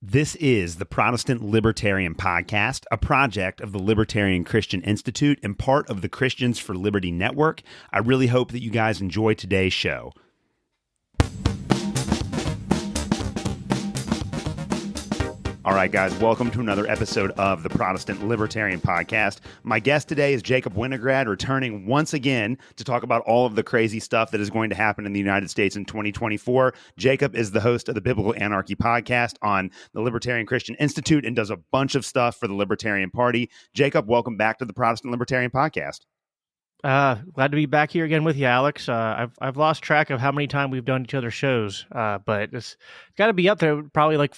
This is the Protestant Libertarian Podcast, a project of the Libertarian Christian Institute and part of the Christians for Liberty Network. I really hope that you guys enjoy today's show. All right, guys, welcome to another episode of the Protestant Libertarian Podcast. My guest today is Jacob Winograd, returning once again to talk about all of the crazy stuff that is going to happen in the United States in 2024. Jacob is the host of the Biblical Anarchy podcast on the Libertarian Christian Institute and does a bunch of stuff for the Libertarian Party. Jacob, welcome back to the Protestant Libertarian Podcast. Glad to be back here again with you, Alex. I've lost track of how many times we've done each other's shows, but it's got to be up there, probably like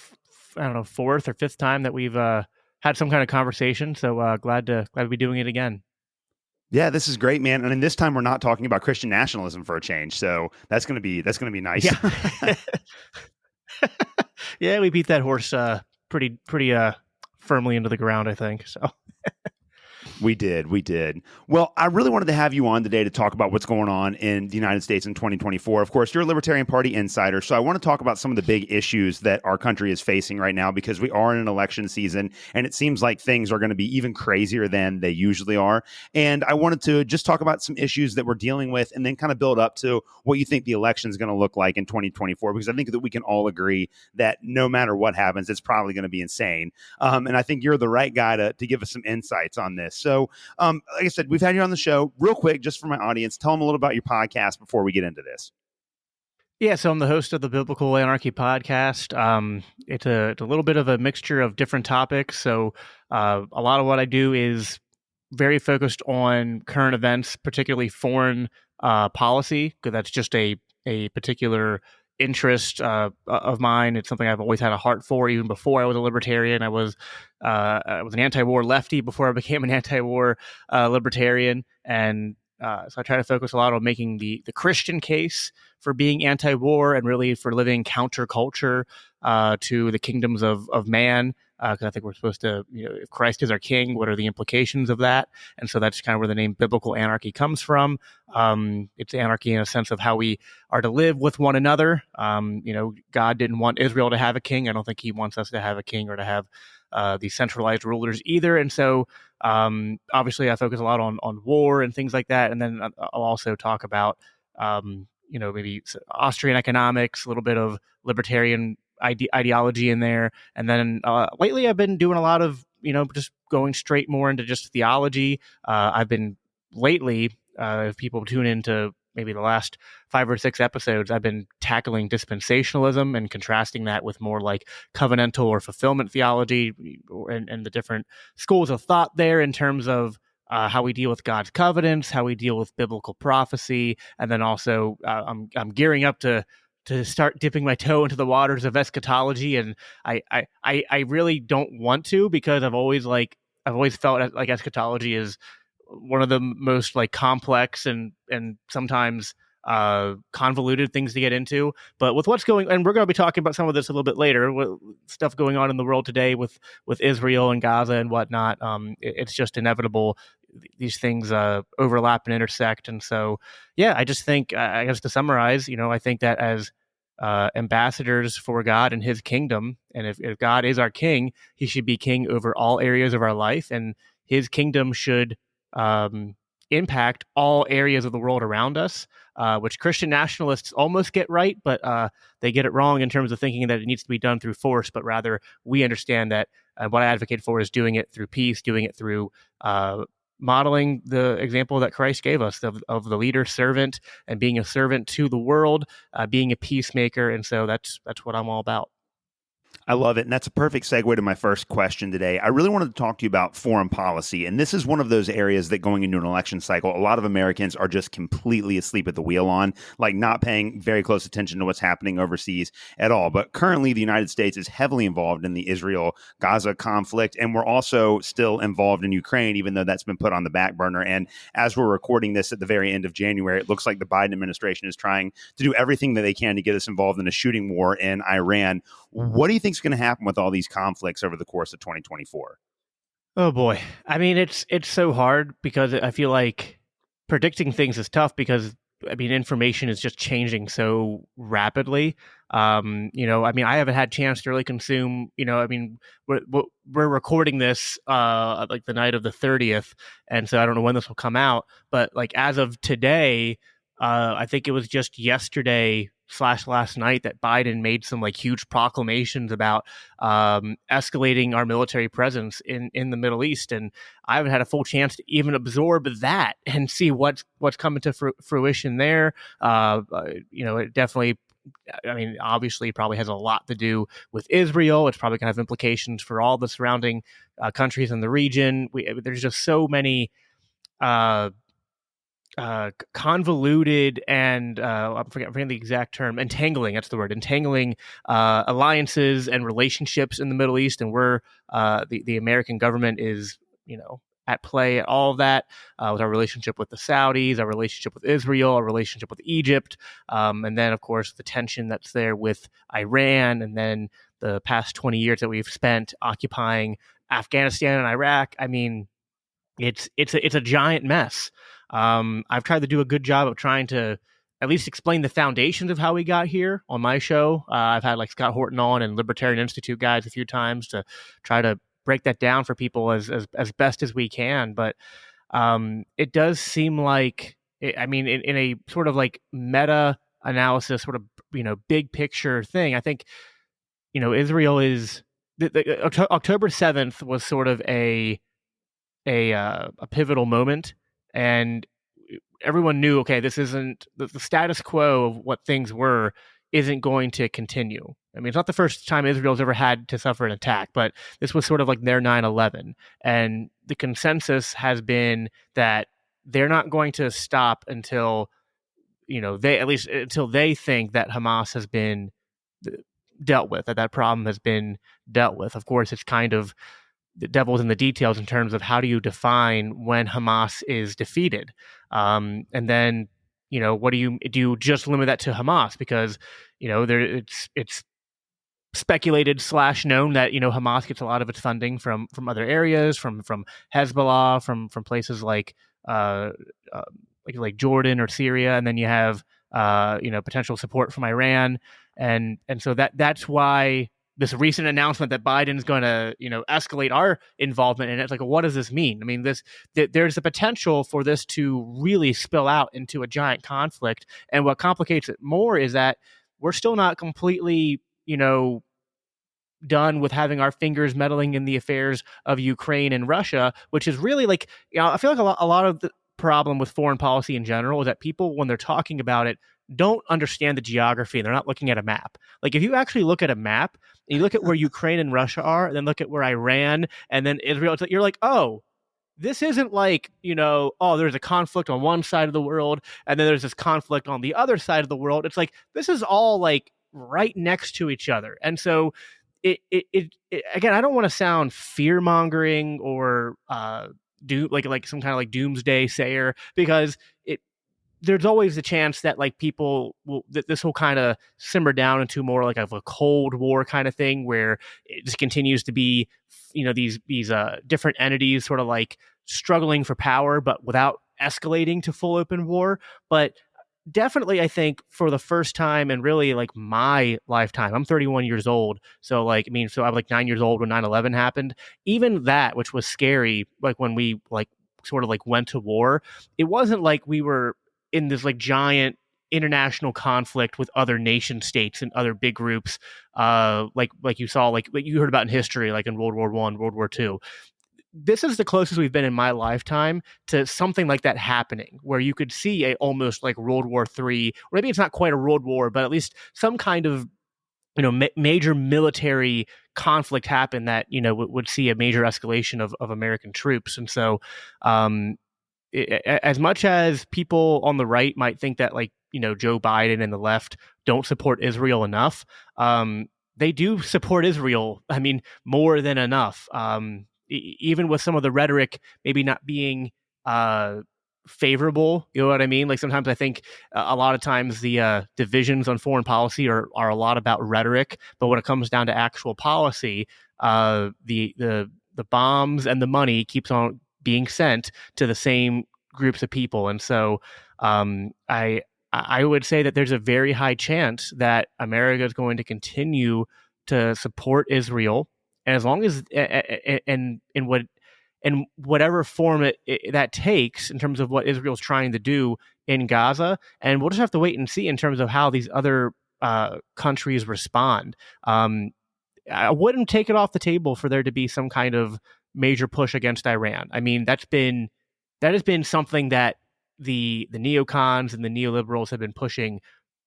I don't know, fourth or fifth time that we've had some kind of conversation. So glad to be doing it again. Yeah, this is great, man. And then this time we're not talking about Christian nationalism for a change. So that's gonna be nice. Yeah, yeah, we beat that horse pretty firmly into the ground, I think. So. We did. Well, I really wanted to have you on today to talk about what's going on in the United States in 2024. Of course, you're a Libertarian Party insider, so I want to talk about some of the big issues that our country is facing right now because we are in an election season, and it seems like things are going to be even crazier than they usually are. And I wanted to just talk about some issues that we're dealing with and then kind of build up to what you think the election is going to look like in 2024, because I think that we can all agree that no matter what happens, it's probably going to be insane. And I think you're the right guy to give us some insights on this. So, like I said, we've had you on the show. Real quick, just for my audience, tell them a little about your podcast before we get into this. Yeah, so I'm the host of the Biblical Anarchy podcast. It's a little bit of a mixture of different topics. So a lot of what I do is very focused on current events, particularly foreign policy, because that's just a particular interest of mine. It's something I've always had a heart for. Even before I was a libertarian, I was an anti-war lefty before I became an anti-war libertarian, and so I try to focus a lot on making the Christian case for being anti-war and really for living counterculture to the kingdoms of man. Because I think we're supposed to, if Christ is our king, what are the implications of that? And so that's kind of where the name Biblical Anarchy comes from. It's anarchy in a sense of how we are to live with one another. God didn't want Israel to have a king. I don't think he wants us to have a king or to have these centralized rulers either. And so obviously I focus a lot on war and things like that. And then I'll also talk about, maybe Austrian economics, a little bit of libertarian ideology in there. And then lately I've been doing a lot of, just going straight more into just theology. I've been lately, if people tune into maybe the last 5 or 6 episodes, I've been tackling dispensationalism and contrasting that with more like covenantal or fulfillment theology and the different schools of thought there in terms of how we deal with God's covenants, how we deal with biblical prophecy. And then also I'm gearing up to start dipping my toe into the waters of eschatology. And I really don't want to, because I've always felt like eschatology is one of the most like complex and sometimes convoluted things to get into. But with what's going, and we're going to be talking about some of this a little bit later, stuff going on in the world today with Israel and Gaza and whatnot, it's just inevitable. These things overlap and intersect. And so, yeah, I just think, I guess to summarize, I think that as ambassadors for God and his kingdom, and if God is our king, he should be king over all areas of our life, and his kingdom should impact all areas of the world around us, which Christian nationalists almost get right, but they get it wrong in terms of thinking that it needs to be done through force, but rather we understand that what I advocate for is doing it through peace, doing it through modeling the example that Christ gave us of the leader servant and being a servant to the world, being a peacemaker. And so that's what I'm all about. I love it. And that's a perfect segue to my first question today. I really wanted to talk to you about foreign policy. And this is one of those areas that going into an election cycle, a lot of Americans are just completely asleep at the wheel on, like not paying very close attention to what's happening overseas at all. But currently, the United States is heavily involved in the Israel-Gaza conflict. And we're also still involved in Ukraine, even though that's been put on the back burner. And as we're recording this at the very end of January, it looks like the Biden administration is trying to do everything that they can to get us involved in a shooting war in Iran. What do you think is going to happen with all these conflicts over the course of 2024? Oh boy. I mean, it's so hard because I feel like predicting things is tough because I mean, information is just changing so rapidly. I haven't had a chance to really consume, we're recording this like the night of the 30th. And so I don't know when this will come out. But like as of today, I think it was just yesterday / last night that Biden made some like huge proclamations about escalating our military presence in the Middle East. And I haven't had a full chance to even absorb that and see what's coming to fruition there. It definitely, I mean, obviously, probably has a lot to do with Israel. It's probably going to have implications for all the surrounding countries in the region. There's just so many convoluted and I'm forgetting the exact term, entangling. That's the word, entangling alliances and relationships in the Middle East, and where the American government is, at play at all of that, with our relationship with the Saudis, our relationship with Israel, our relationship with Egypt, and then of course the tension that's there with Iran, and then the past 20 years that we've spent occupying Afghanistan and Iraq. I mean, it's a giant mess. I've tried to do a good job of trying to at least explain the foundations of how we got here on my show. I've had like Scott Horton on and Libertarian Institute guys a few times to try to break that down for people as best as we can. But it does seem like, in a sort of like meta analysis, sort of, big picture thing, I think, Israel is October 7th was sort of a pivotal moment, and everyone knew, okay, this isn't the status quo of what things were isn't going to continue. I mean, it's not the first time Israel's ever had to suffer an attack, but this was sort of like their 9/11. And the consensus has been that they're not going to stop until, until they think that Hamas has been dealt with, that problem has been dealt with. Of course, it's kind of the devil's in the details in terms of how do you define when Hamas is defeated. And then, what do you just limit that to Hamas? Because, it's speculated / known that, Hamas gets a lot of its funding from other areas, from Hezbollah, from places like Jordan or Syria. And then you have, potential support from Iran. And so that's why this recent announcement that Biden's going to, escalate our involvement in it. It's like, what does this mean? I mean, there's the potential for this to really spill out into a giant conflict. And what complicates it more is that we're still not completely, done with having our fingers meddling in the affairs of Ukraine and Russia, which is really like, I feel like a lot of the problem with foreign policy in general is that people, when they're talking about it, don't understand the geography, and they're not looking at a map. Like if you actually look at a map and you look at where Ukraine and Russia are, and then look at where Iran and then Israel, you're like, oh, this isn't like, there's a conflict on one side of the world and then there's this conflict on the other side of the world. It's like, this is all like right next to each other. And so it again, I don't want to sound fear mongering or do like some kind of like doomsday sayer, because there's always a chance that like people will, that this will kind of simmer down into more like of a Cold War kind of thing, where it just continues to be, these different entities sort of like struggling for power, but without escalating to full open war. But definitely, I think for the first time in really like my lifetime, I'm 31 years old. So like, so I was like 9 years old when 9/11 happened. Even that, which was scary, like when we like sort of like went to war, it wasn't like we were in this like giant international conflict with other nation states and other big groups, like you saw, like you heard about in history, like in World War I, World War II. This is the closest we've been in my lifetime to something like that happening, where you could see a almost like World War III, or maybe it's not quite a world war, but at least some kind of major military conflict happen that would see a major escalation of American troops. And so as much as people on the right might think that like Joe Biden and the left don't support Israel enough, they do support Israel, I mean, more than enough. Even with some of the rhetoric maybe not being favorable, you know what I mean? Like sometimes I think a lot of times the divisions on foreign policy are a lot about rhetoric, but when it comes down to actual policy, the bombs and the money keeps on being sent to the same groups of people. And so I I would say that there's a very high chance that America is going to continue to support Israel, and as long as and in what in whatever form that takes in terms of what Israel's trying to do in Gaza, and we'll just have to wait and see in terms of how these other countries respond. I wouldn't take it off the table for there to be some kind of major push against Iran. I mean, that has been something that the neocons and the neoliberals have been pushing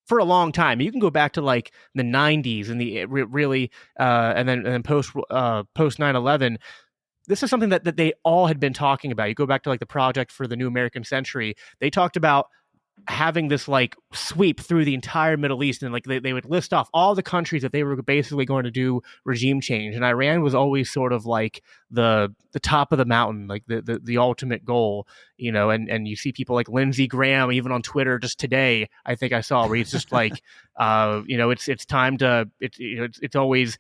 for a long time. You can go back to like the 90s and the really and then post 9/11. This is something that they all had been talking about. You go back to like the Project for the New American Century. They talked about having this like sweep through the entire Middle East, and like they would list off all the countries that they were basically going to do regime change, and Iran was always sort of like the top of the mountain, like the ultimate goal, and you see people like Lindsey Graham even on Twitter just today, I think I saw, where he's just like it's time to it's always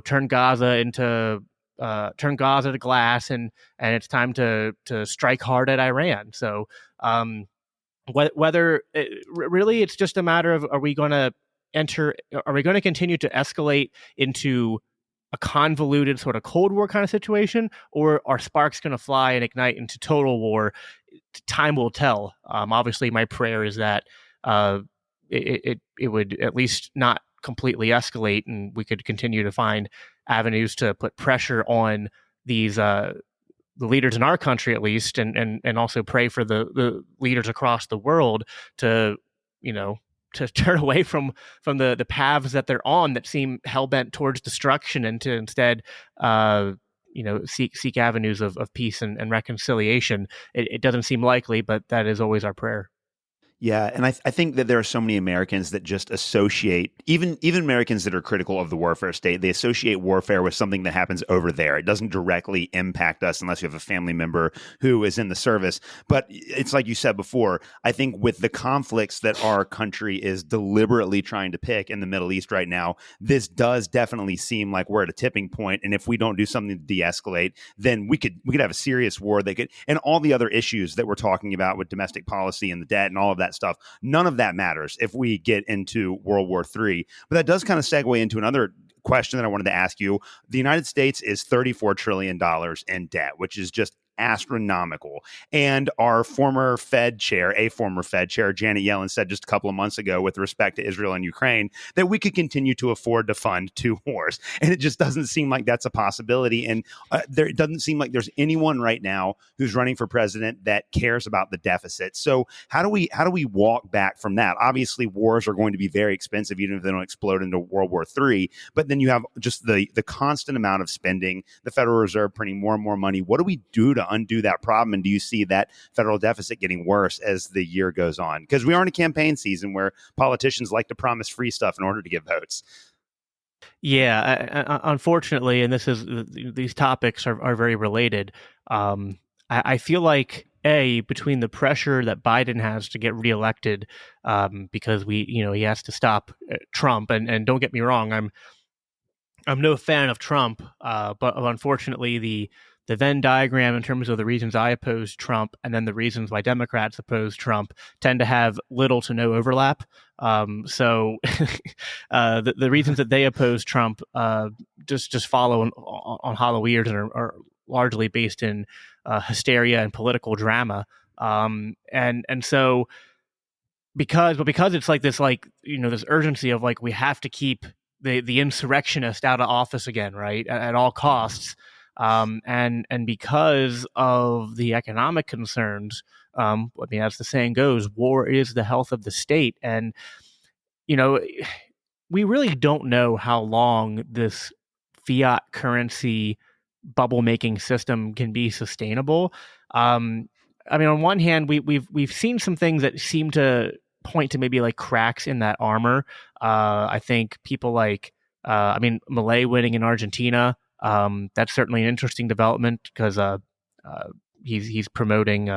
turn Gaza to glass, and it's time to strike hard at Iran. So whether really it's just a matter of, are we going to continue to escalate into a convoluted sort of Cold War kind of situation, or are sparks going to fly and ignite into total war? Time will tell. Obviously, my prayer is that it would at least not completely escalate, and we could continue to find avenues to put pressure on these the leaders in our country, at least, and also pray for the leaders across the world to to turn away from the paths that they're on that seem hell-bent towards destruction, and to instead seek avenues of peace and reconciliation. It doesn't seem likely, but that is always our prayer. Yeah, and I think that there are so many Americans that just associate, even Americans that are critical of the warfare state, they associate warfare with something that happens over there. It doesn't directly impact us unless you have a family member who is in the service. But it's like you said before, I think with the conflicts that our country is deliberately trying to pick in the Middle East right now, this does definitely seem like we're at a tipping point. And if we don't do something to de-escalate, then we could have a serious war that could, and all the other issues that we're talking about with domestic policy and the debt and all of that stuff, none of that matters if we get into World War III. But that does kind of segue into another question that I wanted to ask you. The United States is $34 trillion in debt, which is just astronomical. And our former Fed chair, Janet Yellen, said just a couple of months ago with respect to Israel and Ukraine that we could continue to afford to fund two wars. And it just doesn't seem like that's a possibility. And it doesn't seem like there's anyone right now who's running for president that cares about the deficit. So how do we walk back from that? Obviously, wars are going to be very expensive, even if they don't explode into World War III. But then you have just the constant amount of spending, the Federal Reserve printing more and more money. What do we do to undo that problem? And do you see that federal deficit getting worse as the year goes on? Because we are in a campaign season where politicians like to promise free stuff in order to get votes. Yeah, unfortunately, and these topics are very related. I feel like between the pressure that Biden has to get reelected, because he has to stop Trump, and don't get me wrong, I'm no fan of Trump, but unfortunately the Venn diagram in terms of the reasons I oppose Trump and then the reasons why Democrats oppose Trump tend to have little to no overlap. So the reasons that they oppose Trump just follow on hollow ears and are largely based in hysteria and political drama. And so because it's like this, this urgency of like, we have to keep the insurrectionist out of office again, right, at all costs. And because of the economic concerns, as the saying goes, war is the health of the state. And, we really don't know how long this fiat currency bubble making system can be sustainable. On one hand, we've seen some things that seem to point to maybe like cracks in that armor. I think people like, Milei winning in Argentina, that's certainly an interesting development because he's promoting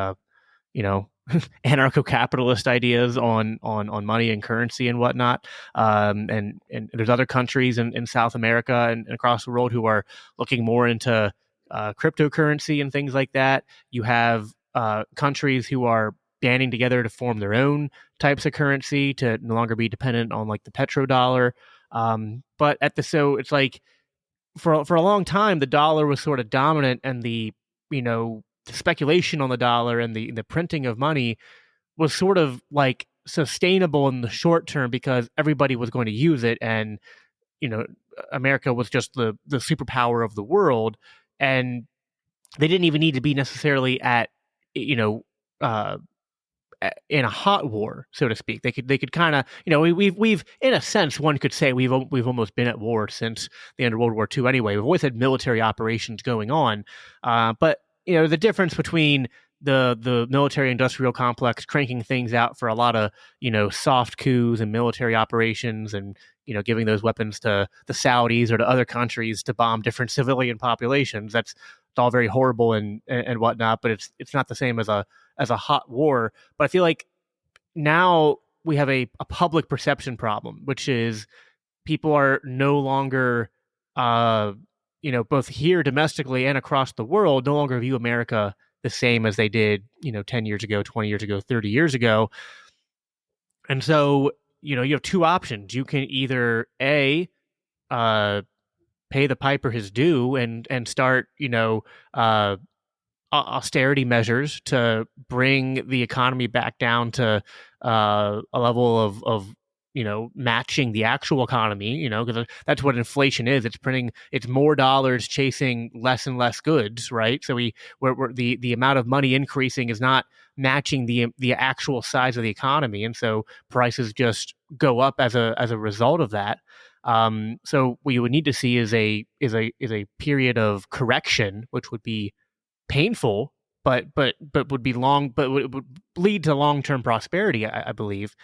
anarcho-capitalist ideas on money and currency and whatnot. And there's other countries in South America and across the world who are looking more into cryptocurrency and things like that. You have countries who are banding together to form their own types of currency to no longer be dependent on like the petrodollar. But so it's like for a long time the dollar was sort of dominant, and the speculation on the dollar and the printing of money was sort of like sustainable in the short term because everybody was going to use it, and America was just the superpower of the world, and they didn't even need to be necessarily at uh, in a hot war, so to speak. They could kind of we've in a sense one could say we've almost been at war since the end of World War II. Anyway, we've always had military operations going on, but the difference between the military industrial complex cranking things out for a lot of soft coups and military operations, and giving those weapons to the Saudis or to other countries to bomb different civilian populations. It's all very horrible and whatnot, but it's not the same as a hot war. But I feel like now we have a public perception problem, which is people are no longer both here domestically and across the world no longer view America the same as they did 10 years ago, 20 years ago, 30 years ago. And so you have two options. You can either pay the piper his due and start austerity measures to bring the economy back down to a level of matching the actual economy, because that's what inflation is. It's more dollars chasing less and less goods, right? So we're the amount of money increasing is not matching the actual size of the economy, and so prices just go up as a result of that. So what you would need to see is a period of correction, which would be painful, but would be long, but would lead to long-term prosperity, I believe.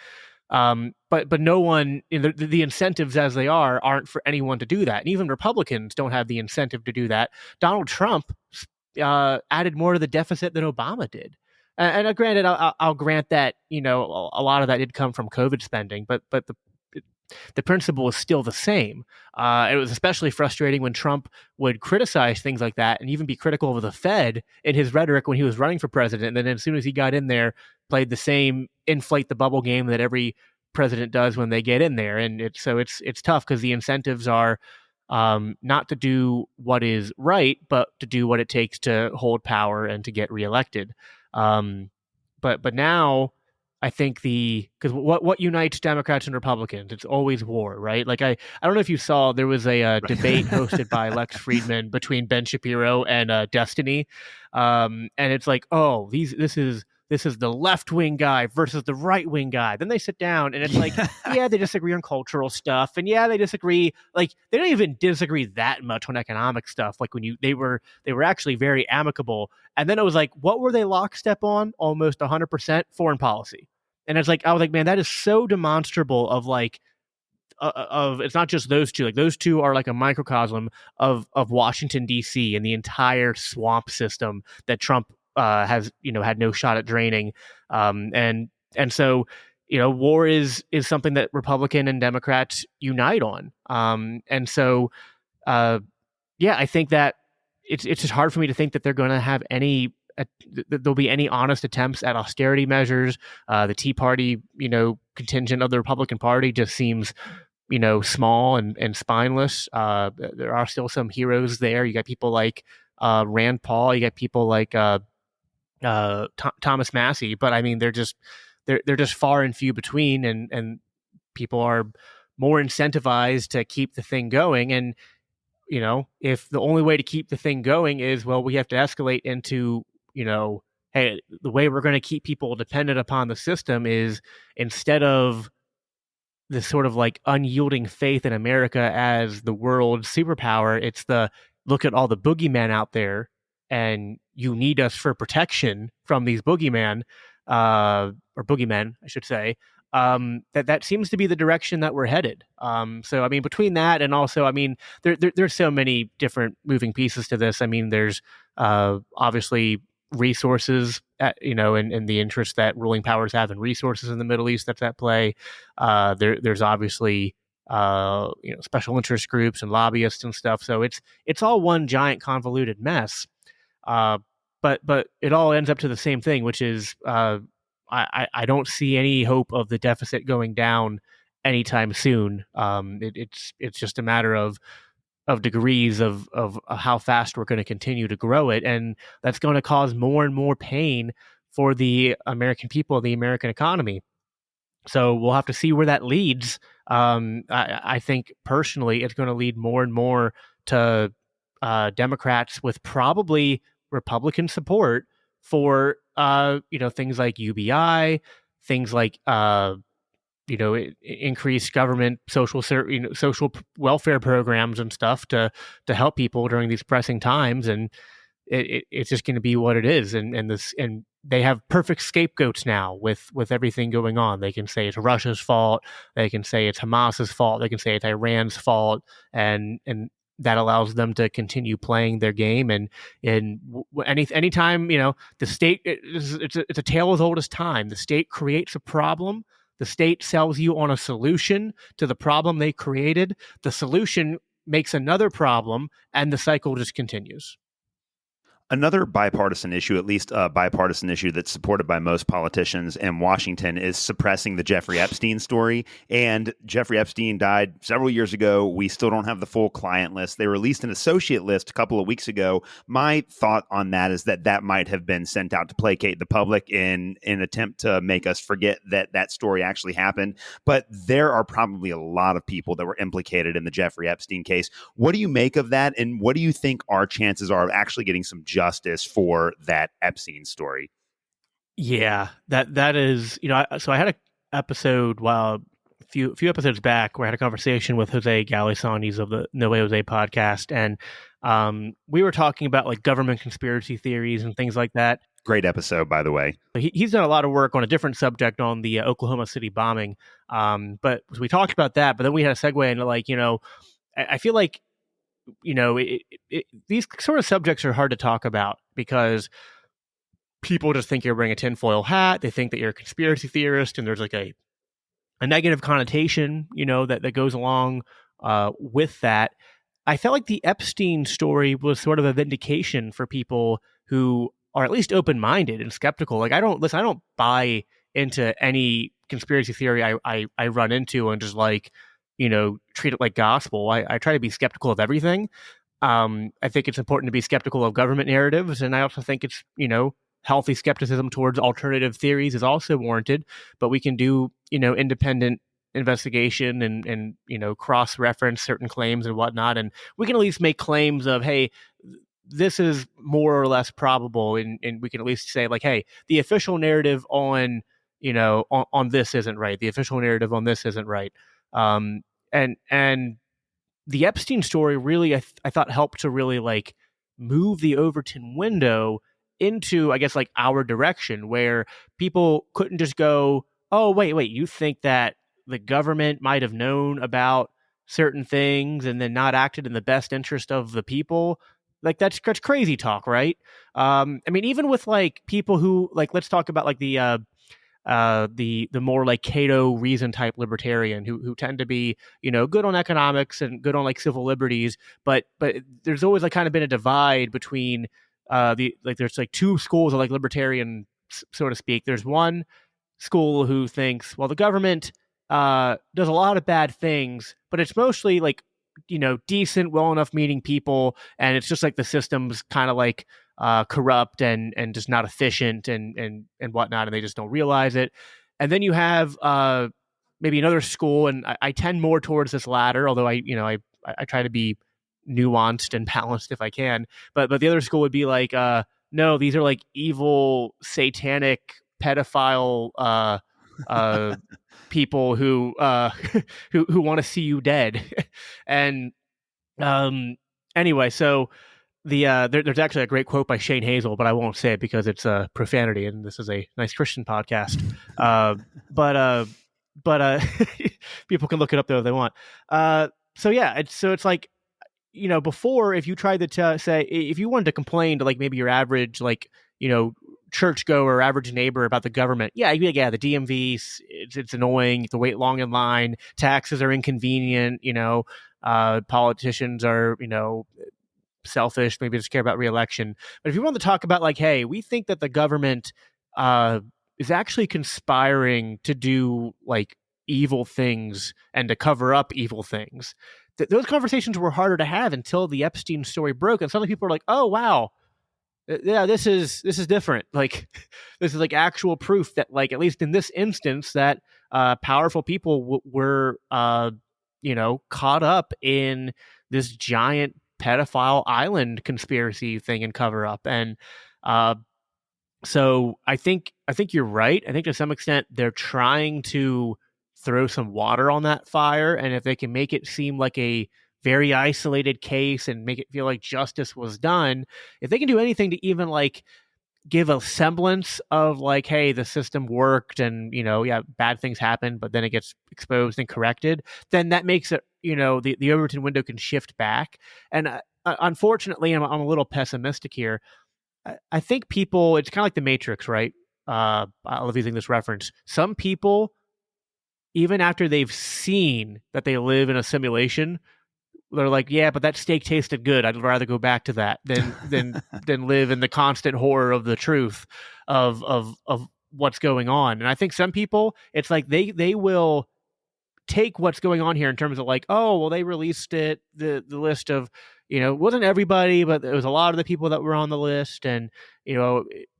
But no one, the incentives as they aren't for anyone to do that. And even Republicans don't have the incentive to do that. Donald Trump added more to the deficit than Obama did. And granted, I'll grant that, a lot of that did come from COVID spending, but the principle is still the same. It was especially frustrating when Trump would criticize things like that and even be critical of the Fed in his rhetoric when he was running for president. And then as soon as he got in there, played the same inflate the bubble game that every president does when they get in there. And it's tough because the incentives are not to do what is right, but to do what it takes to hold power and to get reelected. But now I think because what unites Democrats and Republicans? It's always war, right? Like I don't know if you saw, there was a debate hosted by Lex Friedman between Ben Shapiro and Destiny, and it's like, oh, this is the left wing guy versus the right wing guy. Then they sit down and it's like, yeah, they disagree on cultural stuff, and yeah, they disagree. Like they don't even disagree that much on economic stuff. Like when they were actually very amicable. And then it was like, what were they lockstep on? Almost 100% foreign policy. And it's like, I was like, man, that is so demonstrable of like, of it's not just those two. Like those two are like a microcosm of Washington D.C. and the entire swamp system that Trump has had no shot at draining. And so war is something that Republican and Democrats unite on. And so I think that it's just hard for me to think that they're going to have there'll be any honest attempts at austerity measures. The Tea Party, contingent of the Republican Party just seems, small and spineless. There are still some heroes there. You got people like Rand Paul. You got people like Thomas Massey. But I mean, they're just far and few between, and people are more incentivized to keep the thing going. And if the only way to keep the thing going is, well, we have to escalate into, hey, the way we're going to keep people dependent upon the system is, instead of this sort of like unyielding faith in America as the world's superpower, it's look at all the boogeymen out there, and you need us for protection from these boogeymen, or boogeymen, I should say. That seems to be the direction that we're headed. So I mean, between that and also, I mean, there's so many different moving pieces to this. I mean, there's obviously resources, and the interest that ruling powers have in resources in the Middle East that's at play. There's obviously special interest groups and lobbyists and stuff. So it's all one giant convoluted mess. But it all ends up to the same thing, which is I don't see any hope of the deficit going down anytime soon. It's just a matter of degrees of how fast we're going to continue to grow it, and that's going to cause more and more pain for the American people, the American economy. So we'll have to see where that leads. I think personally, it's going to lead more and more to Democrats with probably Republican support for things like UBI, things like increased government social welfare programs and stuff to help people during these pressing times. And it's just going to be what it is. And they have perfect scapegoats now with everything going on. They can say it's Russia's fault. They can say it's Hamas's fault. They can say it's Iran's fault. And that allows them to continue playing their game. And anytime, the state, it's a tale as old as time. The state creates a problem. The state sells you on a solution to the problem they created. The solution makes another problem, and the cycle just continues. Another bipartisan issue, at least a bipartisan issue that's supported by most politicians in Washington, is suppressing the Jeffrey Epstein story. And Jeffrey Epstein died several years ago. We still don't have the full client list. They released an associate list a couple of weeks ago. My thought on that is that might have been sent out to placate the public in an attempt to make us forget that story actually happened. But there are probably a lot of people that were implicated in the Jeffrey Epstein case. What do you make of that? And what do you think our chances are of actually getting some justice for that Epstein story? Yeah, that is, so I had an episode a few episodes back where I had a conversation with Jose Galisanis of the No Way Jose podcast, and we were talking about like government conspiracy theories and things like that. Great episode, by the way. He's done a lot of work on a different subject on the Oklahoma City bombing, but so we talked about that, but then we had a segue into I feel like these sort of subjects are hard to talk about because people just think you're wearing a tinfoil hat. They think that you're a conspiracy theorist, and there's like a negative connotation, that goes along with that. I felt like the Epstein story was sort of a vindication for people who are at least open-minded and skeptical. Like, I don't buy into any conspiracy theory I run into and just treat it like gospel. I try to be skeptical of everything. I think it's important to be skeptical of government narratives, and I also think it's, healthy skepticism towards alternative theories is also warranted, but we can do, independent investigation and cross-reference certain claims and whatnot, and we can at least make claims of, hey, this is more or less probable, and we can at least say, like, hey, the official narrative on this isn't right. The official narrative on this isn't right. And the Epstein story really, I thought, helped to really move the Overton window into, I guess, our direction, where people couldn't just go, oh, wait, you think that the government might have known about certain things and then not acted in the best interest of the people? That's crazy talk, right? I mean, even with people who let's talk about the more Cato reason type libertarian who tend to be good on economics and good on civil liberties, but there's always kind of been a divide between there's two schools of libertarian, so to speak. There's one school who thinks, well, the government does a lot of bad things, but it's mostly decent, well enough meaning people, and it's just the system's kind of corrupt and just not efficient and whatnot, and they just don't realize it. And then you have maybe another school, and I tend more towards this latter, although I try to be nuanced and balanced if I can. But the other school would be no, these are evil, satanic, pedophile people who want to see you dead. And anyway, so there's actually a great quote by Shane Hazel, but I won't say it because it's profanity, and this is a nice Christian podcast. But people can look it up though if they want. So it's before, if you tried to say, if you wanted to complain to maybe your average churchgoer, average neighbor about the government, you'd be the DMV, it's annoying, you have to wait long in line, taxes are inconvenient, politicians are selfish, maybe just care about re-election. But if you want to talk about hey, we think that the government is actually conspiring to do like evil things and to cover up evil things. Those conversations were harder to have until the Epstein story broke, and suddenly people are like, "Oh wow, yeah, this is different." Like, this is like actual proof that, like, at least in this instance, that powerful people were, caught up in this giant pedophile island conspiracy thing and cover up. And so I think you're right. I think to some extent they're trying to throw some water on that fire, and if they can make it seem like a very isolated case and make it feel like justice was done, if they can do anything to even like give a semblance of like, hey, the system worked and, yeah, bad things happen, but then it gets exposed and corrected, then that makes it, the Overton window can shift back. And unfortunately, I'm a little pessimistic here. I think people, it's kind of like the Matrix, right? I love using this reference. Some people, even after they've seen that they live in a simulation, they're like, yeah, but that steak tasted good. I'd rather go back to that than live in the constant horror of the truth of what's going on. And I think some people, it's like they will take what's going on here in terms of like, oh, well, they released the list of, it wasn't everybody, but it was a lot of the people that were on the list. And,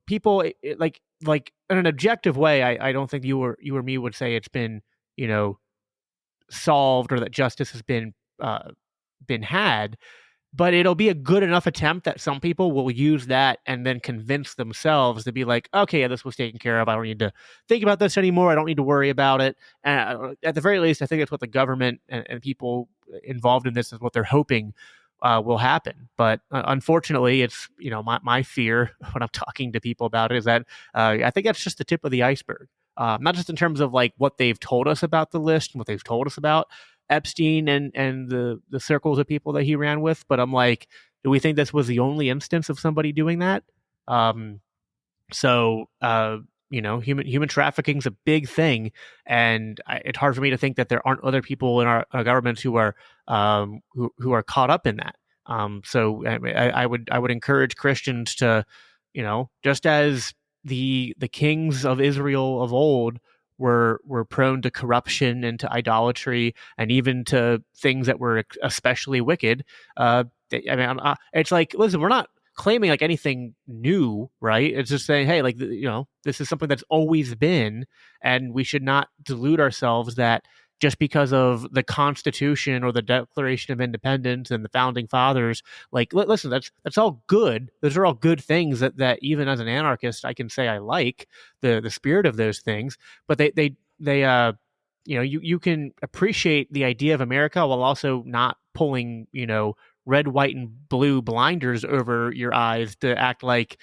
people like in an objective way, I don't think you or me would say it's been, solved or that justice has been had, but it'll be a good enough attempt that some people will use that and then convince themselves to be like, okay, yeah, this was taken care of. I don't need to think about this anymore. I don't need to worry about it. And at the very least, I think that's what the government and people involved in this is what they're hoping will happen. But unfortunately, it's, my fear when I'm talking to people about it is that I think that's just the tip of the iceberg. Not just in terms of like what they've told us about the list and what they've told us about Epstein and the circles of people that he ran with, but I'm like, do we think this was the only instance of somebody doing that? Human trafficking is a big thing, and it's hard for me to think that there aren't other people in our governments who are caught up in that. So I would encourage Christians to, just as the kings of Israel of old were prone to corruption and to idolatry and even to things that were especially wicked. It's like, listen, we're not claiming like anything new, right? It's just saying, hey, like, this is something that's always been, and we should not delude ourselves that just because of the Constitution or the Declaration of Independence and the Founding Fathers, like, listen, that's all good. Those are all good things that even as an anarchist, I can say I like the spirit of those things. But you can appreciate the idea of America while also not pulling, red, white, and blue blinders over your eyes to act like,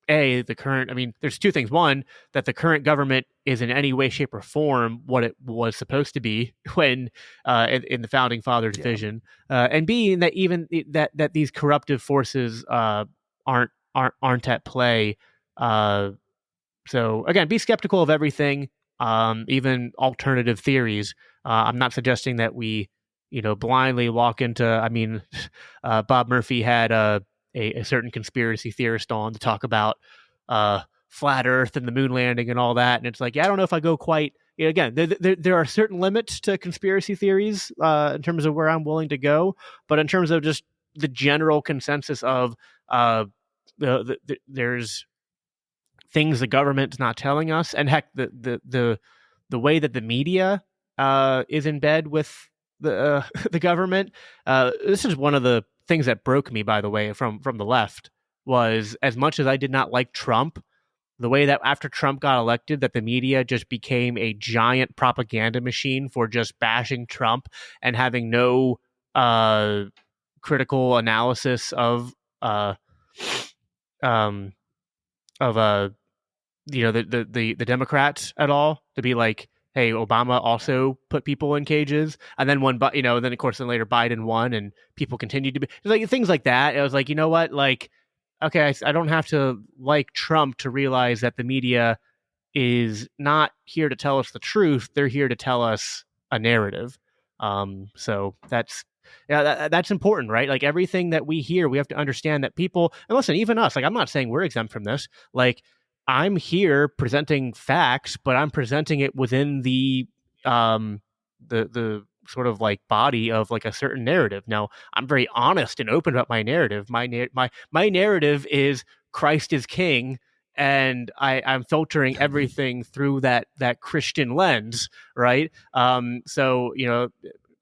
there's two things. One, that the current government is in any way, shape, or form what it was supposed to be when in the Founding Fathers' vision, and B, that even that these corruptive forces aren't at play. So again, be skeptical of everything, even alternative theories. I'm not suggesting that we, blindly walk into. Bob Murphy had a certain conspiracy theorist on to talk about flat Earth and the moon landing and all that, and it's like, yeah, I don't know if I go quite. Again, there are certain limits to conspiracy theories in terms of where I'm willing to go, but in terms of just the general consensus of there's things the government's not telling us, and heck, the way that the media is in bed with the government. This is one of the things that broke me, by the way, from the left, was as much as I did not like Trump, the way that after Trump got elected, that the media just became a giant propaganda machine for just bashing Trump and having no critical analysis of the Democrats at all, to be like, hey, Obama also put people in cages, and then then of course, then later Biden won, and people continued to be like things like that. It was like, you know what, like, okay, I don't have to like Trump to realize that the media is not here to tell us the truth; they're here to tell us a narrative. So that's important, right? Like, everything that we hear, we have to understand that people, and listen, even us, like, I'm not saying we're exempt from this. Like, I'm here presenting facts, but I'm presenting it within the sort of like body of like a certain narrative. Now, I'm very honest and open about my narrative. My narrative is Christ is king, and I'm filtering everything through that Christian lens, right? So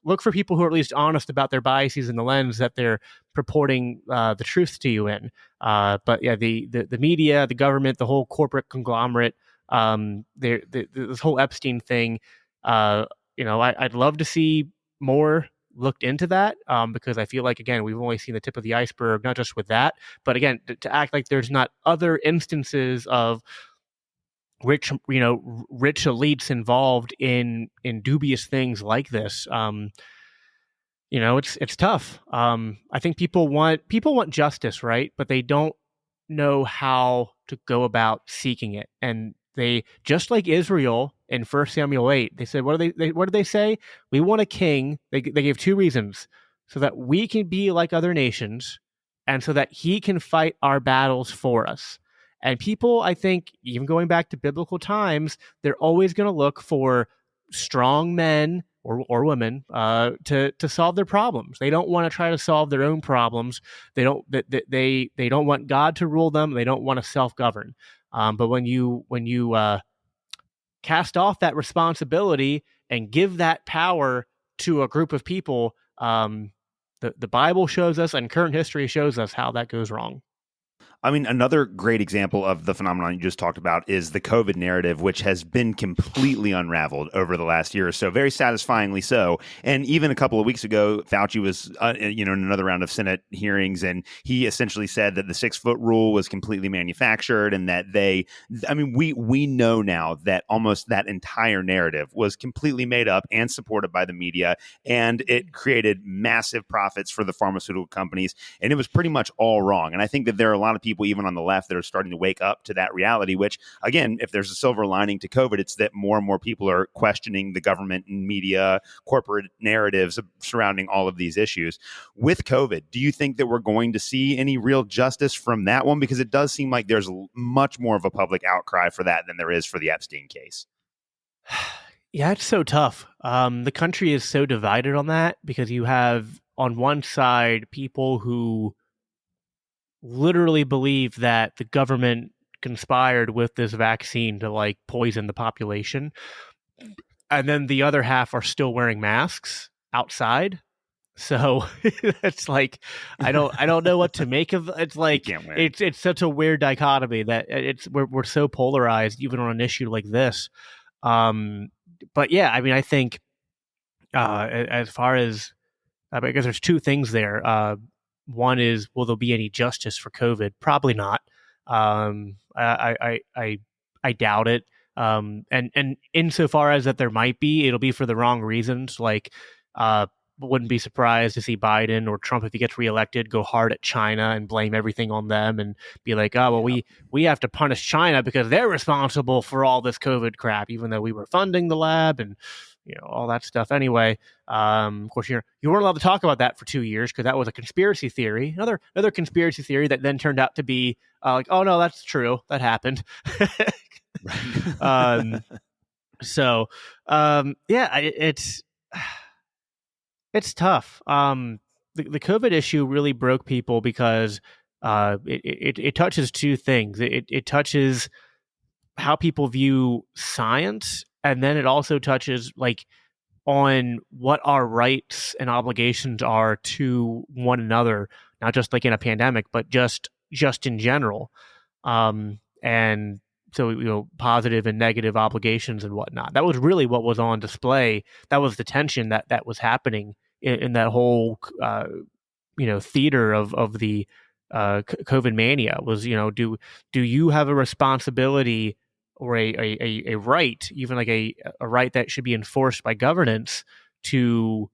look for people who are at least honest about their biases and the lens that they're purporting the truth to you in. But yeah, the media, the government, the whole corporate conglomerate, this whole Epstein thing. I'd love to see more looked into that, because I feel like, again, we've only seen the tip of the iceberg, not just with that, but again, to act like there's not other instances of rich elites involved in dubious things like this. It's tough. I think people want justice, right? But they don't know how to go about seeking it. And they, just like Israel in 1 Samuel 8, they said, what did they say? We want a king. They gave two reasons: so that we can be like other nations, and so that he can fight our battles for us. And people, I think, even going back to biblical times, they're always going to look for strong men or women to solve their problems. They don't want to try to solve their own problems. They don't want God to rule them. They don't want to self-govern. But when you cast off that responsibility and give that power to a group of people, the Bible shows us and current history shows us how that goes wrong. I mean, another great example of the phenomenon you just talked about is the COVID narrative, which has been completely unraveled over the last year or so, very satisfyingly so. And even a couple of weeks ago, Fauci was, in another round of Senate hearings, and he essentially said that the 6-foot rule was completely manufactured, and that we know now that almost that entire narrative was completely made up and supported by the media, and it created massive profits for the pharmaceutical companies, and it was pretty much all wrong. And I think that there are a lot of people, even on the left, that are starting to wake up to that reality, which, again, if there's a silver lining to COVID, it's that more and more people are questioning the government and media, corporate narratives surrounding all of these issues. With COVID, do you think that we're going to see any real justice from that one? Because it does seem like there's much more of a public outcry for that than there is for the Epstein case. Yeah, it's so tough. The country is so divided on that, because you have, on one side, people who literally believe that the government conspired with this vaccine to like poison the population, and then the other half are still wearing masks outside. So it's like I don't know what to make of. It's like it's such a weird dichotomy that we're so polarized even on an issue like this. But yeah, I mean, I think as far as I guess there's two things there. One is, will there be any justice for COVID? Probably not. I doubt it. And insofar as that there might be, it'll be for the wrong reasons. Like, wouldn't be surprised to see Biden or Trump, if he gets reelected, go hard at China and blame everything on them and be like, oh, well, we have to punish China because they're responsible for all this COVID crap, even though we were funding the lab and all that stuff. Anyway, of course, you weren't allowed to talk about that for 2 years because that was a conspiracy theory. Another conspiracy theory that then turned out to be like, oh no, that's true, that happened. It's tough. The COVID issue really broke people because it touches two things. It touches how people view science, and then it also touches like on what our rights and obligations are to one another, not just like in a pandemic, but just in general. And so, positive and negative obligations and whatnot. That was really what was on display. That was the tension that was happening in that whole, theater of the COVID mania. Was, do you have a responsibility or a right, even like a right that should be enforced by governance, to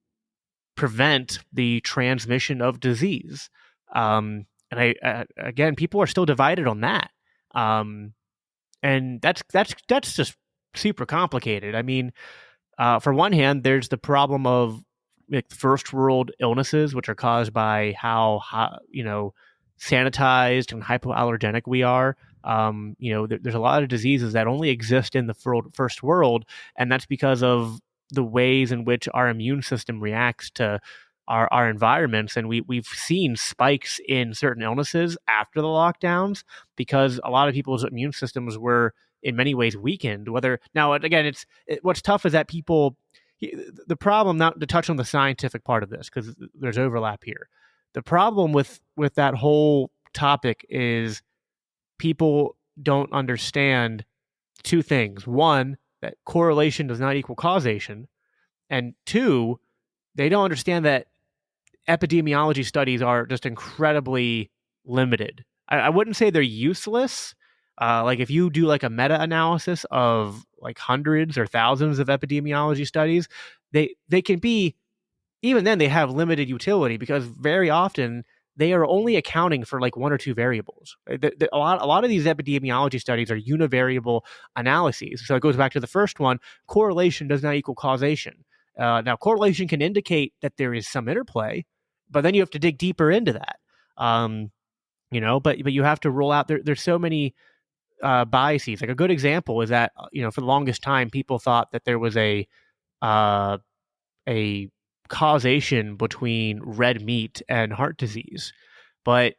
prevent the transmission of disease? And again, people are still divided on that. And that's just super complicated. I mean, for one hand, there's the problem of like first world illnesses, which are caused by how sanitized and hypoallergenic we are. There's a lot of diseases that only exist in the first world, and that's because of the ways in which our immune system reacts to our environments. And we've seen spikes in certain illnesses after the lockdowns because a lot of people's immune systems were in many ways weakened. What's tough is that the problem, not to touch on the scientific part of this because there's overlap here. The problem with that whole topic is people don't understand two things. One, that correlation does not equal causation. And two, they don't understand that epidemiology studies are just incredibly limited. I wouldn't say they're useless. Like if you do like a meta-analysis of like hundreds or thousands of epidemiology studies, they can be, even then they have limited utility because very often they are only accounting for like one or two variables. A lot of these epidemiology studies are univariable analyses. So it goes back to the first one, correlation does not equal causation. Now, correlation can indicate that there is some interplay, but then you have to dig deeper into that. But you have to rule out, there's so many biases. Like a good example is that, for the longest time, people thought that there was a causation between red meat and heart disease. But,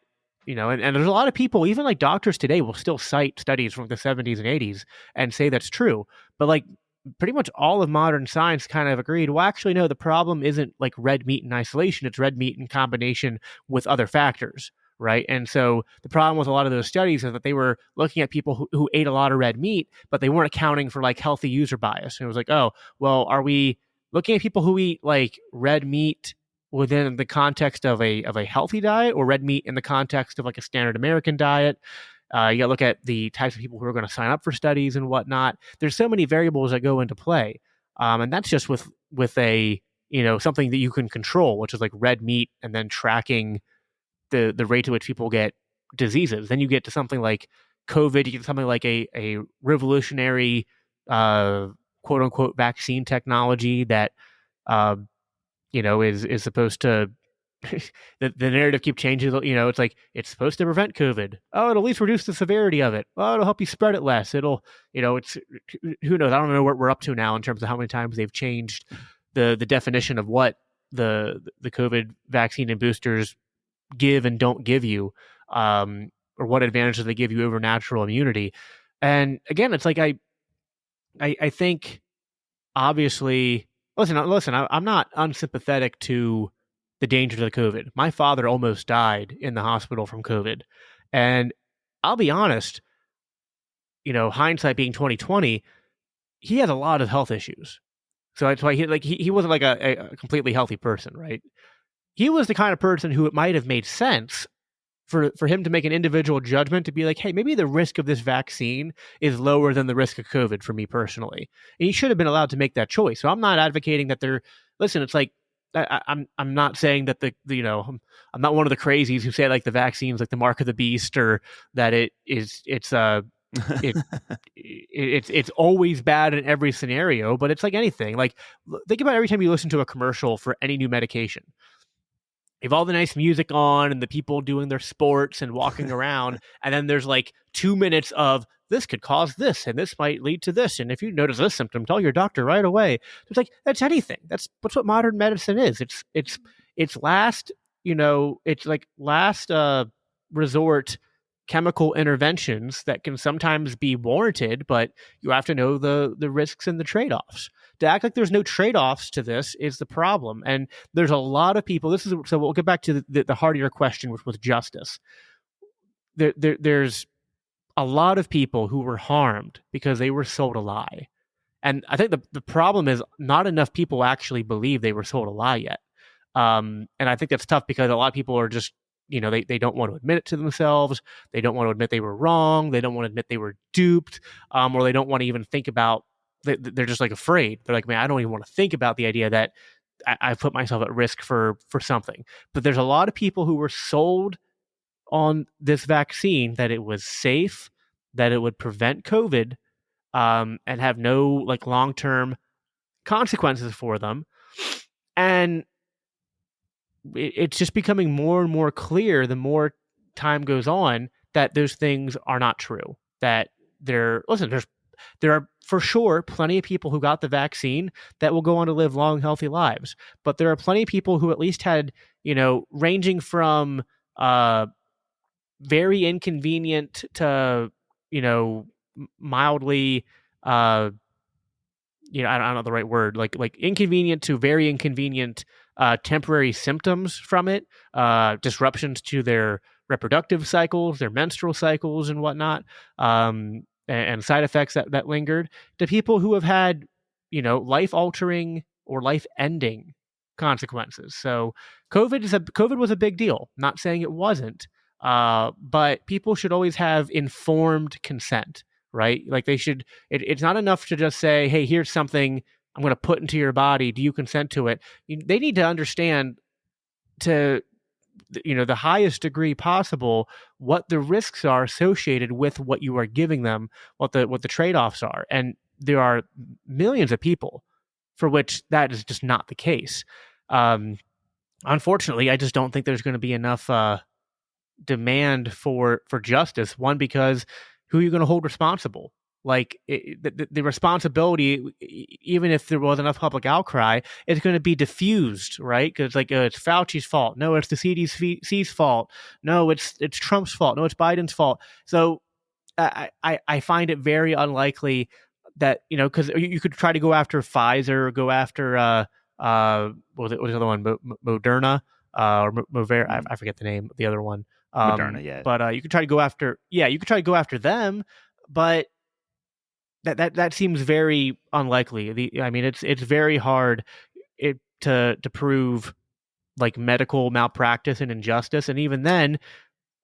and there's a lot of people, even like doctors today, will still cite studies from the 70s and 80s and say that's true. But like pretty much all of modern science kind of agreed, well, actually, no, the problem isn't like red meat in isolation. It's red meat in combination with other factors. Right. And so the problem with a lot of those studies is that they were looking at people who ate a lot of red meat, but they weren't accounting for like healthy user bias. And it was like, oh, well, are we looking at people who eat like red meat within the context of a healthy diet, or red meat in the context of like a standard American diet? You got to look at the types of people who are going to sign up for studies and whatnot. There's so many variables that go into play. And that's just with a, something that you can control, which is like red meat, and then tracking the rate to which people get diseases. Then you get to something like COVID, you get something like a revolutionary quote unquote vaccine technology that is supposed to the narrative keep changing. It's like it's supposed to prevent COVID. Oh, it'll at least reduce the severity of it. Oh, it'll help you spread it less. It's who knows? I don't know what we're up to now in terms of how many times they've changed the definition of what the COVID vaccine and boosters give and don't give you, or what advantages they give you over natural immunity. And again, it's like I think obviously, listen, I'm not unsympathetic to the dangers of COVID. My father almost died in the hospital from COVID, and I'll be honest, hindsight being 2020, he has a lot of health issues. So that's why he wasn't like a completely healthy person, right? He was the kind of person who it might have made sense for him to make an individual judgment to be like, hey, maybe the risk of this vaccine is lower than the risk of COVID for me personally. And he should have been allowed to make that choice. So I'm not advocating that listen, it's like, I'm not saying that I'm not one of the crazies who say like the vaccine's like the mark of the beast, or that it's always bad in every scenario. But it's like anything. Like think about every time you listen to a commercial for any new medication. You have all the nice music on and the people doing their sports and walking around, and then there's like 2 minutes of this could cause this, and this might lead to this, and if you notice this symptom, tell your doctor right away. It's like that's anything. That's what modern medicine is. It's last resort chemical interventions that can sometimes be warranted, but you have to know the risks and the trade-offs. To act like there's no trade-offs to this is the problem. And there's a lot of people, so we'll get back to the heart of your question, which was justice. There's a lot of people who were harmed because they were sold a lie. And I think the problem is not enough people actually believe they were sold a lie yet. And I think that's tough because a lot of people are just, they don't want to admit it to themselves. They don't want to admit they were wrong. They don't want to admit they were duped, or they don't want to even think about, they're just like afraid. They're like, man, I don't even want to think about the idea that I've put myself at risk for something. But there's a lot of people who were sold on this vaccine that it was safe, that it would prevent COVID, and have no like long-term consequences for them. And it's just becoming more and more clear the more time goes on that those things are not true. That there are for sure plenty of people who got the vaccine that will go on to live long, healthy lives. But there are plenty of people who at least had, ranging from very inconvenient to, mildly, I don't know the right word, like inconvenient to very inconvenient temporary symptoms from it, disruptions to their reproductive cycles, their menstrual cycles and whatnot, and side effects that lingered, to people who have had, life-altering or life-ending consequences. So COVID was a big deal. Not saying it wasn't, but people should always have informed consent, right? Like they should. It's not enough to just say, "Hey, here's something I'm going to put into your body. Do you consent to it?" They need to understand, to the highest degree possible, what the risks are associated with what you are giving them, what the trade-offs are. And there are millions of people for which that is just not the case. Unfortunately, I just don't think there's going to be enough demand for justice. One, because who are you going to hold responsible? Like the responsibility, even if there was enough public outcry, it's going to be diffused, right? Because it's Fauci's fault. No, it's the CDC's fault. No, it's Trump's fault. No, it's Biden's fault. So I find it very unlikely that, because you could try to go after Pfizer, or go after what was the other one, Moderna, or Movera. I forget the name of the other one. Moderna, yeah. But you could try to go after them, but that seems very unlikely. It's very hard to prove like medical malpractice and injustice, and even then,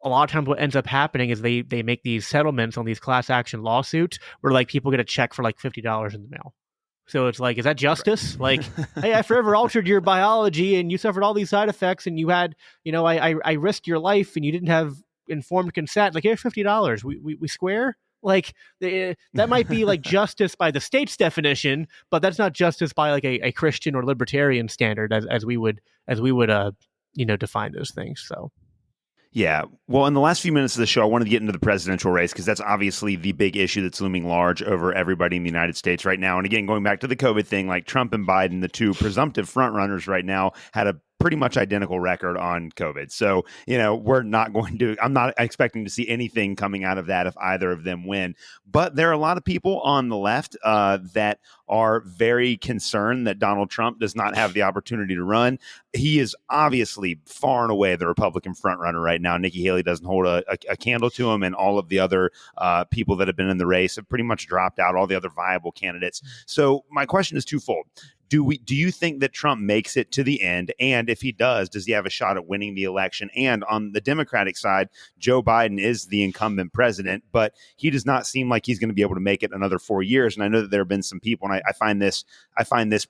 a lot of times what ends up happening is they make these settlements on these class action lawsuits where like people get a check for like $50 in the mail. So it's like, is that justice? Right. Like, hey, I forever altered your biology and you suffered all these side effects, and you had, I risked your life and you didn't have informed consent. Like, here's $50. We square? Like, that might be like justice by the state's definition, but that's not justice by like a Christian or libertarian standard as we would define those things. So. Yeah. Well, in the last few minutes of the show, I wanted to get into the presidential race because that's obviously the big issue that's looming large over everybody in the United States right now. And again, going back to the COVID thing, like Trump and Biden, the two presumptive frontrunners right now, had a pretty much identical record on COVID. So, I'm not expecting to see anything coming out of that if either of them win. But there are a lot of people on the left that are very concerned that Donald Trump does not have the opportunity to run. He is obviously far and away the Republican frontrunner right now. Nikki Haley doesn't hold a candle to him, and all of the other people that have been in the race have pretty much dropped out, all the other viable candidates. So my question is twofold. Do you think that Trump makes it to the end? And if he does he have a shot at winning the election? And on the Democratic side, Joe Biden is the incumbent president, but he does not seem like he's going to be able to make it another 4 years. And I know that there have been some people, and I find this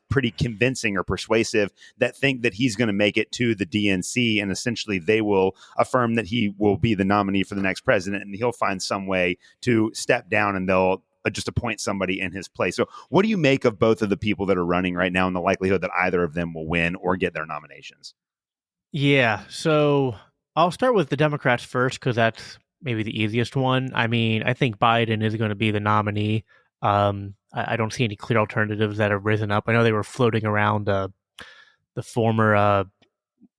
pretty convincing or persuasive, that think that he's going to make it to the DNC, and essentially they will affirm that he will be the nominee for the next president, and he'll find some way to step down, and they'll just appoint somebody in his place. So what do you make of both of the people that are running right now and the likelihood that either of them will win or get their nominations? Yeah, so I'll start with the Democrats first because that's maybe the easiest one. I mean, I think Biden is going to be the nominee. I don't see any clear alternatives that have risen up. I know they were floating around the former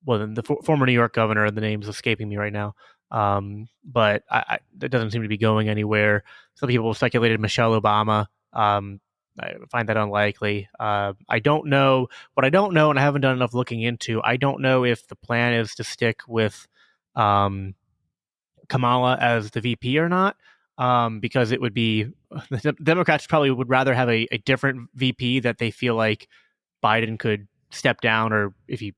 former New York governor, the name's escaping me right now. But that doesn't seem to be going anywhere. Some people speculated Michelle Obama. I find that unlikely. I don't know. What I don't know, and I haven't done enough looking into, I don't know if the plan is to stick with Kamala as the VP or not, because it would be the Democrats probably would rather have a different VP that they feel like Biden could step down, or if he,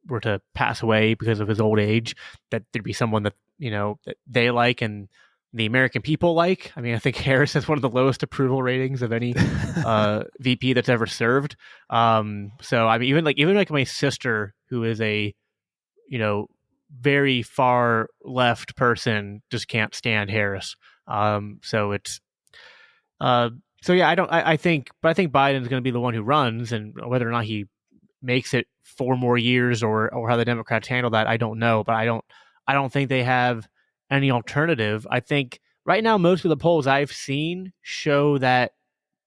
were to pass away because of his old age, that there'd be someone that, that they like and the American people like. I mean, I think Harris has one of the lowest approval ratings of any VP that's ever served. So I mean, even like my sister, who is a, very far left person, just can't stand Harris. So it's, so yeah, I think Biden's going to be the one who runs, and whether or not he makes it 4 more years or how the Democrats handle that, I don't know. But I don't think they have any alternative. I think right now most of the polls I've seen show that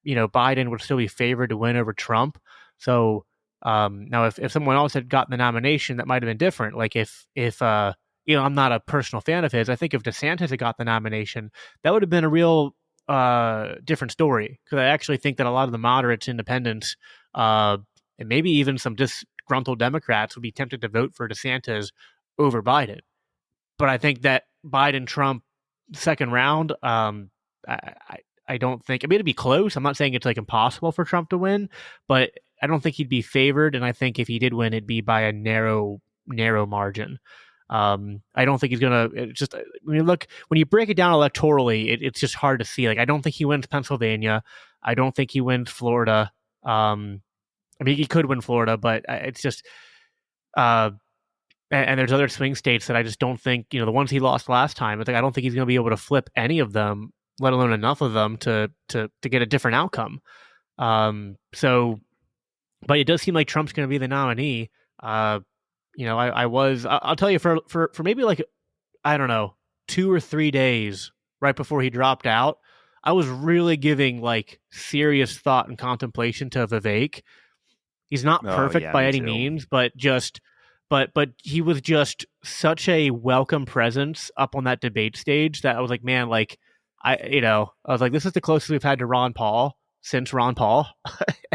Biden would still be favored to win over Trump. So now if someone else had gotten the nomination, that might have been different. Like if I'm not a personal fan of his. I think if DeSantis had got the nomination, that would have been a real different story, because I actually think that a lot of the moderates, independents, and maybe even some disgruntled Democrats would be tempted to vote for DeSantis over Biden. But I think that Biden-Trump second round, I don't think. I mean, it'd be close. I'm not saying it's like impossible for Trump to win, but I don't think he'd be favored. And I think if he did win, it'd be by a narrow margin. I don't think he's gonna. It's just when you break it down electorally, it's just hard to see. Like, I don't think he wins Pennsylvania. I don't think he wins Florida. I mean, he could win Florida, but it's just. And there's other swing states that I just don't think, the ones he lost last time. It's like I don't think he's going to be able to flip any of them, let alone enough of them to get a different outcome. So, but it does seem like Trump's going to be the nominee. I'll tell you, for maybe like, I don't know, 2 or 3 days right before he dropped out, I was really giving like serious thought and contemplation to Vivek. He's not perfect by any means, but he was just such a welcome presence up on that debate stage that I was like, man, like I was like, this is the closest we've had to Ron Paul since Ron Paul.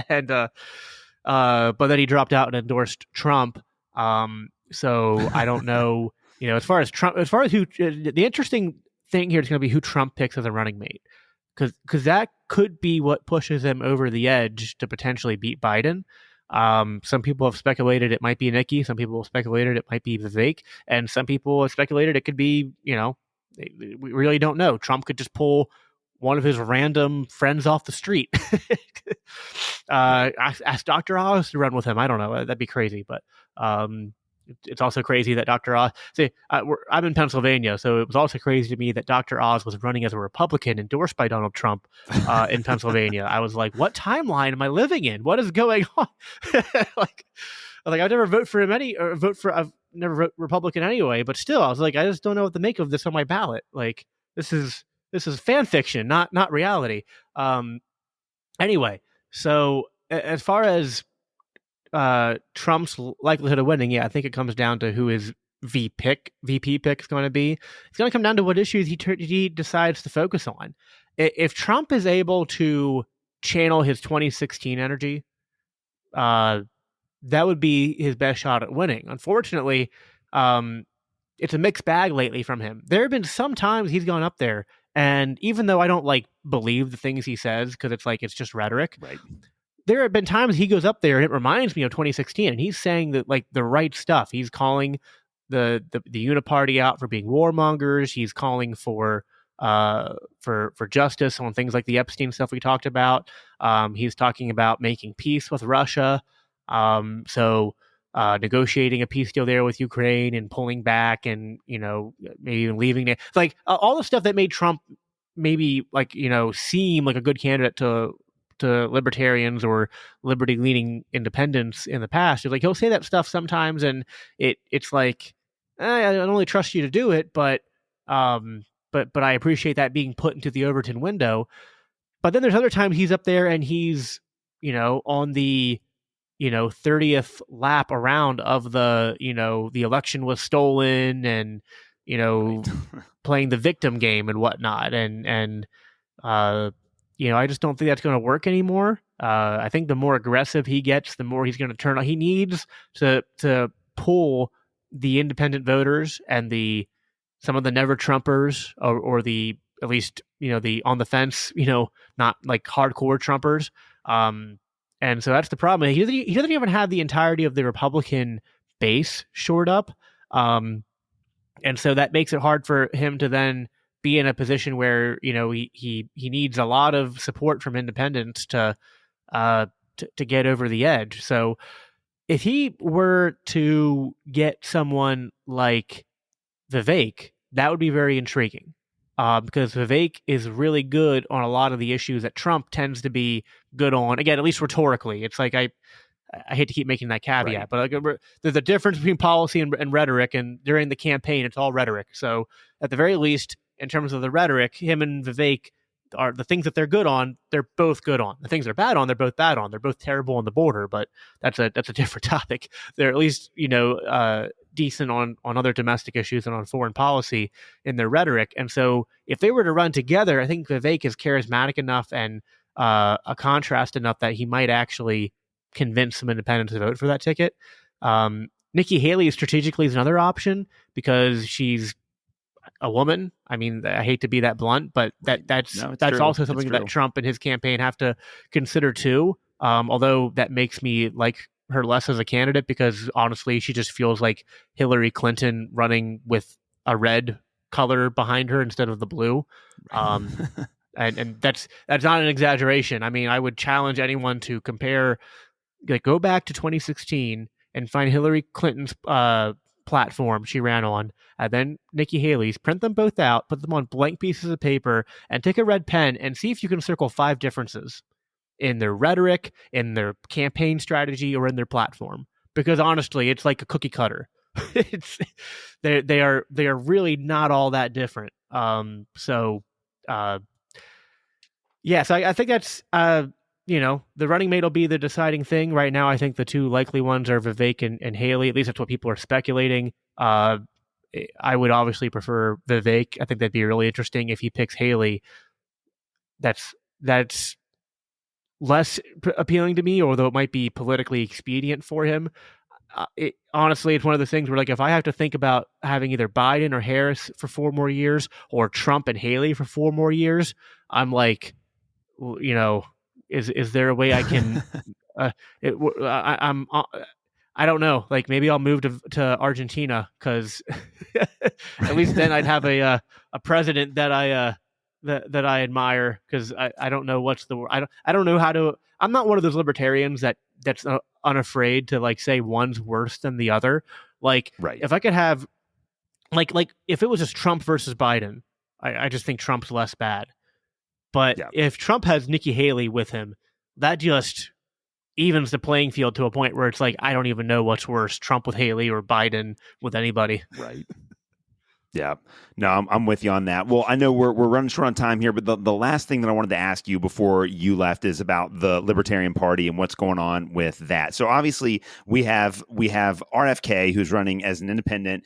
And but then he dropped out and endorsed Trump. So I don't know, as far as who, the interesting thing here is going to be who Trump picks as a running mate, because that could be what pushes him over the edge to potentially beat Biden. Some people have speculated it might be Nikki. Some people have speculated it might be Vivek, and some people have speculated it could be, we really don't know. Trump could just pull one of his random friends off the street. Ask Dr. Oz to run with him. I don't know. That'd be crazy, but it's also crazy that Dr. Oz. I'm in Pennsylvania, so it was also crazy to me that Dr. Oz was running as a Republican endorsed by Donald Trump in Pennsylvania. I was like, what timeline am I living in? What is going on? I've never voted for him I've never voted Republican anyway, but still, I was like, I just don't know what to make of this on my ballot. Like, this is fan fiction, not reality. Anyway, so as far as Trump's likelihood of winning, I think it comes down to who his VP pick is going to be. It's going to come down to what issues he decides to focus on. If Trump is able to channel his 2016 energy, that would be his best shot at winning. Unfortunately, it's a mixed bag lately from him. There have been some times he's gone up there, and even though I don't believe the things he says, because it's just rhetoric, right? There have been times he goes up there and it reminds me of 2016, and he's saying that the right stuff. He's calling the Uniparty out for being warmongers. He's calling for justice on things like the Epstein stuff we talked about. He's talking about making peace with Russia. Negotiating a peace deal there with Ukraine and pulling back, and maybe even leaving it. It's all the stuff that made Trump maybe seem like a good candidate to libertarians or liberty-leaning independents in the past. It's he'll say that stuff sometimes, and it's like, I don't really trust you to do it, but I appreciate that being put into the Overton window. But then there's other times he's up there and he's on the 30th lap around of the the election was stolen, and right. Playing the victim game and whatnot, and I just don't think that's going to work anymore. I think the more aggressive he gets, the more he's going to turn on. He needs to pull the independent voters and some of the never Trumpers, or the, at least, the on the fence, not like hardcore Trumpers. And so that's the problem. He doesn't even have the entirety of the Republican base shored up. And so that makes it hard for him to then be in a position where he needs a lot of support from independents to get over the edge. So if he were to get someone like Vivek, that would be very intriguing, because Vivek is really good on a lot of the issues that Trump tends to be good on. Again, at least rhetorically, it's like I hate to keep making that caveat, Right. but like, there's a difference between policy and rhetoric, and during the campaign, it's all rhetoric. So at the very least, in terms of the rhetoric, him and Vivek are the things that they're good on. They're both good on. The things they're bad on, they're both bad on. They're both terrible on the border, but that's a different topic. They're at least decent on other domestic issues and on foreign policy in their rhetoric. And so if they were to run together, I think Vivek is charismatic enough and a contrast enough that he might actually convince some independents to vote for that ticket. Nikki Haley strategically is another option because she's a woman. I mean, I hate to be that blunt, but that's true. also something that Trump and his campaign have to consider too. Although that makes me like her less as a candidate because honestly, she just feels like Hillary Clinton running with a red color behind her instead of the blue. And that's not an exaggeration. I mean, I would challenge anyone to compare, like, go back to 2016 and find Hillary Clinton's platform she ran on, and then Nikki Haley's, print them both out, put them on blank pieces of paper, and take a red pen and see if you can circle 5 differences in their rhetoric, in their campaign strategy, or in their platform. Because honestly, it's like a cookie cutter. They are really not all that different. So I think that's the running mate will be the deciding thing. Right now, I think the 2 likely ones are Vivek and Haley. At least that's what people are speculating. I would obviously prefer Vivek. I think that'd be really interesting if he picks Haley. That's less appealing to me, although it might be politically expedient for him. Honestly, it's one of those things where, like, if I have to think about having either Biden or Harris for 4 more years or Trump and Haley for 4 more years, I'm like, is there a way I can? I don't know. Like, maybe I'll move to Argentina because at least then I'd have a president that I admire. Because I don't know what's the I don't know how to. I'm not one of those libertarians that's unafraid to, like, say one's worse than the other. Like, right. If I could have like if it was just Trump versus Biden, I just think Trump's less bad. But if Trump has Nikki Haley with him, that just evens the playing field to a point where it's like, I don't even know what's worse, Trump with Haley or Biden with anybody. Right. Yeah. No, I'm with you on that. Well, I know we're running short on time here, but the last thing that I wanted to ask you before you left is about the Libertarian Party and what's going on with that. So obviously we have RFK, who's running as an independent.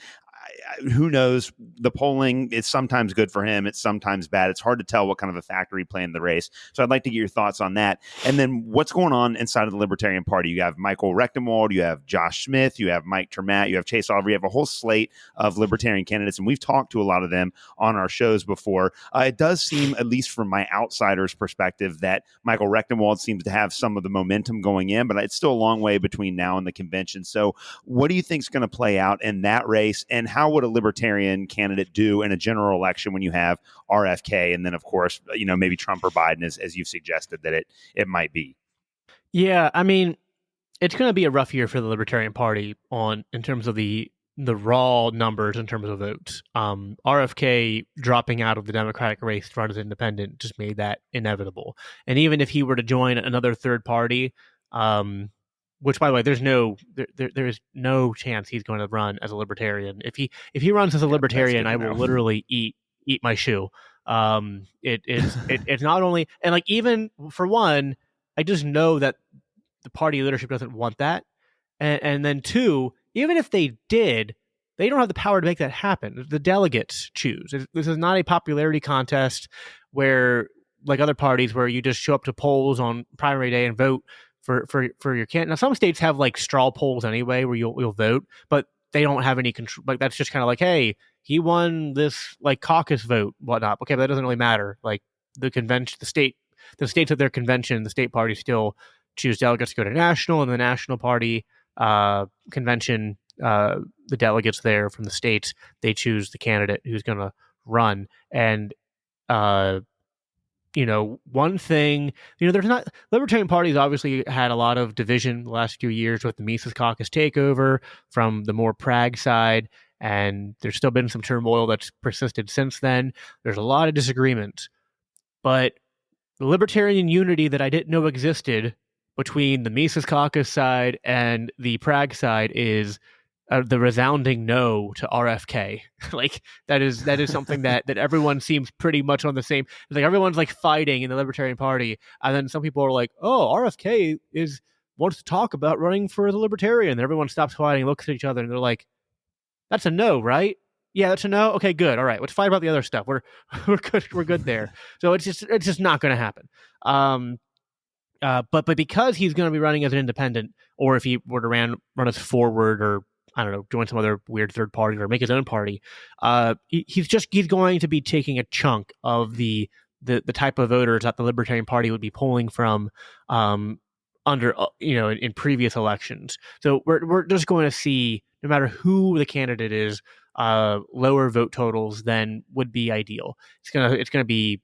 Who knows? The polling is sometimes good for him. It's sometimes bad. It's hard to tell what kind of a factor he played in the race. So I'd like to get your thoughts on that. And then what's going on inside of the Libertarian Party? You have Michael Rectenwald, you have Josh Smith, you have Mike Termat, you have Chase Oliver. You have a whole slate of Libertarian candidates, and we've talked to a lot of them on our shows before. It does seem, at least from my outsider's perspective, that Michael Rectenwald seems to have some of the momentum going in, but it's still a long way between now and the convention. So what do you think is going to play out in that race, and how would a Libertarian candidate do in a general election when you have RFK and then, of course, maybe Trump or Biden, as you've suggested that it might be? Yeah, I mean, it's going to be a rough year for the Libertarian Party in terms of the raw numbers in terms of votes. RFK dropping out of the Democratic race to run as independent just made that inevitable. And even if he were to join another third party, which, by the way, there is no chance he's going to run as a libertarian. If he runs as a libertarian, I will literally eat my shoe. It's not only, and like, even for one, I just know that the party leadership doesn't want that, and then 2, even if they did, they don't have the power to make that happen. The delegates choose. This is not a popularity contest where, like other parties, where you just show up to polls on primary day and vote for your candidate. Now, some states have like straw polls anyway where you'll vote, but they don't have any control. Like, that's just kind of like, hey, he won this like caucus vote, whatnot. Okay, but that doesn't really matter. Like, the convention, the states at their convention, the state parties still choose delegates to go to national, and the national party convention, the delegates there from the states, they choose the candidate who's going to run. And one thing, there's not, Libertarian parties obviously had a lot of division the last few years with the Mises Caucus takeover from the more Prague side, and there's still been some turmoil that's persisted since then. There's a lot of disagreement, but the libertarian unity that I didn't know existed between the Mises Caucus side and the Prague side is the resounding no to RFK. Like that is something that everyone seems pretty much on the same. Like everyone's like fighting in the Libertarian Party, and then some people are like, "Oh, RFK wants to talk about running for the Libertarian." And everyone stops fighting, looks at each other, and they're like, "That's a no, right? Yeah, that's a no. Okay, good. All right, let's fight about the other stuff. We're good. We're good there." So it's just not going to happen. But because he's going to be running as an independent, or if he were to run as forward, or I don't know, join some other weird third party or make his own party, he's going to be taking a chunk of the type of voters that the Libertarian Party would be polling from under in previous elections. So we're just going to see, no matter who the candidate is, lower vote totals than would be ideal. It's gonna be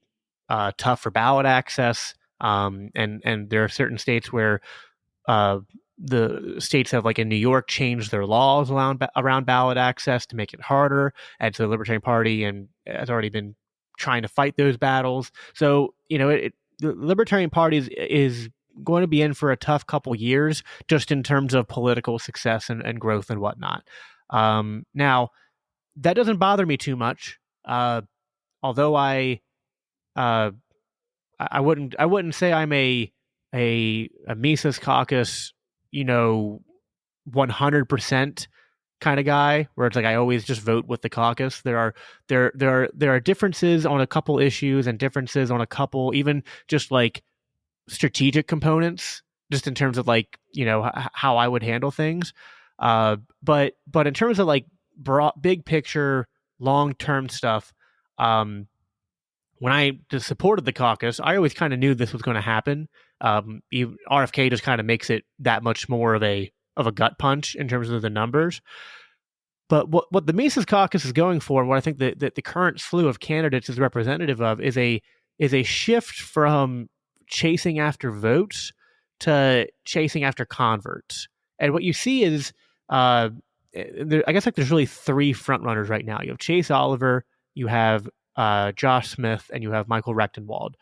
tough for ballot access. And there are certain states where the states have, like in New York, changed their laws around ballot access to make it harder. And so the Libertarian Party has already been trying to fight those battles. So the Libertarian Party is going to be in for a tough couple years, just in terms of political success and growth and whatnot. Now, that doesn't bother me too much, although I wouldn't say I'm a Mises Caucus, 100% kind of guy, where it's like I always just vote with the caucus. There are differences on a couple issues, and differences on a couple, even just like strategic components, just in terms of like how I would handle things. But in terms of like big picture, long term stuff, when I just supported the caucus, I always kind of knew this was going to happen. RFK just kind of makes it that much more of a gut punch in terms of the numbers. But what the Mises Caucus is going for, and what I think that the current slew of candidates is representative of, is a shift from chasing after votes to chasing after converts. And what you see is, I guess like there's really three frontrunners right now. You have Chase Oliver, you have Josh Smith, and you have Michael Rechtenwald.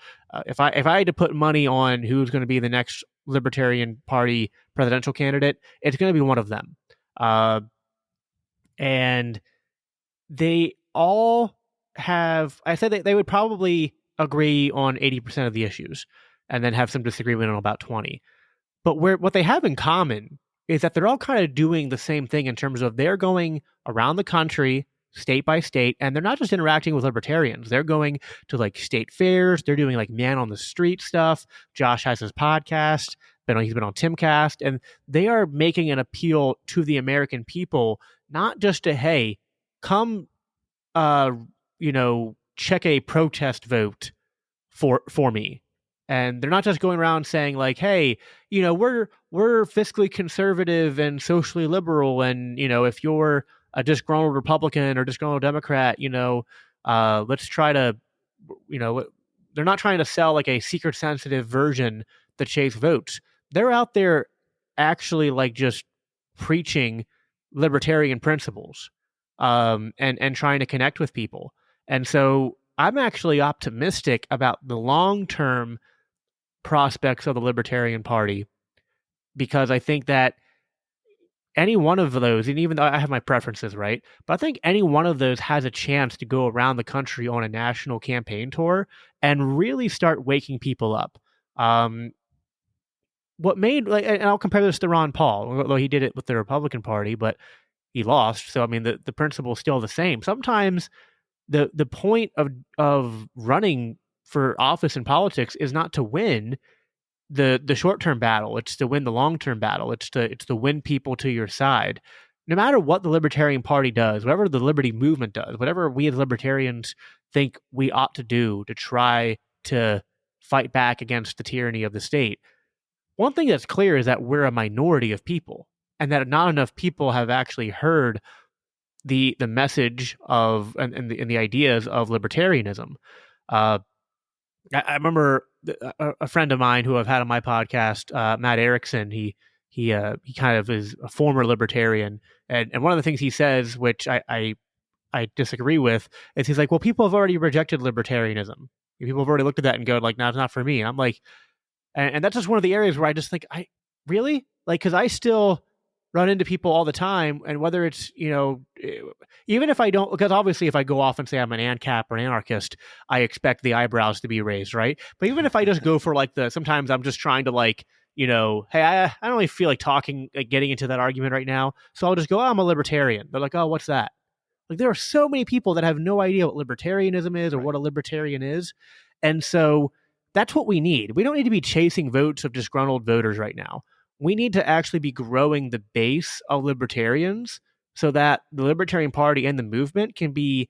If I had to put money on who's going to be the next Libertarian Party presidential candidate, it's going to be one of them. And they all have, I said that they would probably agree on 80% of the issues, and then have some disagreement on about 20. But what they have in common is that they're all kind of doing the same thing, in terms of they're going around the country, state by state, and they're not just interacting with libertarians. They're going to like state fairs. They're doing like man on the street stuff. Josh has his podcast. He's been on Timcast, and they are making an appeal to the American people, not just to, hey, come, check a protest vote for me. And they're not just going around saying like, hey, we're fiscally conservative and socially liberal, and if you're a disgruntled Republican or disgruntled Democrat, let's try to, they're not trying to sell like a secret sensitive version that Chase votes. They're out there actually like just preaching libertarian principles, and trying to connect with people. And so I'm actually optimistic about the long-term prospects of the Libertarian Party, because I think that any one of those, and even though I have my preferences, right, but I think any one of those has a chance to go around the country on a national campaign tour and really start waking people up. What made, like, and I'll compare this to Ron Paul, although he did it with the Republican Party, but he lost. So I mean, the principle is still the same. Sometimes the point of running for office in politics is not to win the short-term battle. It's to win the long-term battle. It's to win people to your side. No matter what the Libertarian Party does, whatever the Liberty Movement does, whatever we as libertarians think we ought to do to try to fight back against the tyranny of the state, one thing that's clear is that we're a minority of people, and that not enough people have actually heard the message of and the ideas of libertarianism. I remember a friend of mine who I've had on my podcast, Matt Erickson. He kind of is a former libertarian, and one of the things he says, which I disagree with, is he's like, well, people have already rejected libertarianism. People have already looked at that and go like, no, it's not for me. And I'm like, And that's just one of the areas where I just think, really? Like, because I still run into people all the time, and whether it's, even if I don't, because obviously if I go off and say I'm an ANCAP or an anarchist, I expect the eyebrows to be raised, right? But even if I just go for like sometimes I'm just trying to like, hey, I don't really feel like getting into that argument right now, so I'll just go, I'm a libertarian. They're like, oh, what's that? Like, there are so many people that have no idea what libertarianism is or what a libertarian is. And so that's what we need. We don't need to be chasing votes of disgruntled voters right now. We need to actually be growing the base of libertarians so that the Libertarian Party and the movement can be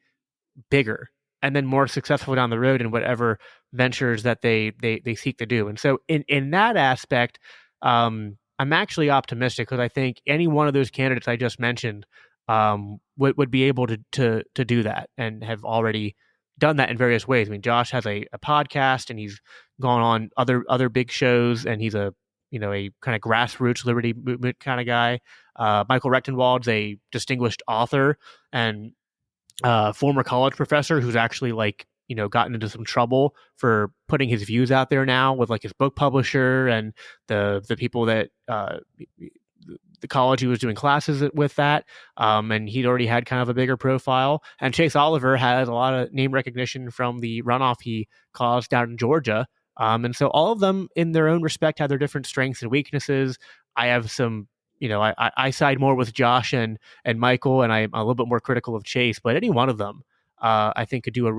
bigger and then more successful down the road in whatever ventures that they seek to do. And so in that aspect, I'm actually optimistic, because I think any one of those candidates I just mentioned would be able to do that, and have already done that in various ways. I mean, Josh has a podcast, and he's gone on other big shows, and he's a kind of grassroots liberty movement kind of guy. Michael Rechtenwald's a distinguished author and former college professor who's actually gotten into some trouble for putting his views out there now with like his book publisher and the people that the college he was doing classes with that. And he'd already had kind of a bigger profile. And Chase Oliver has a lot of name recognition from the runoff he caused down in Georgia. And so all of them in their own respect have their different strengths and weaknesses. I have some, I side more with Josh and Michael, and I'm a little bit more critical of Chase, but any one of them, I think could do have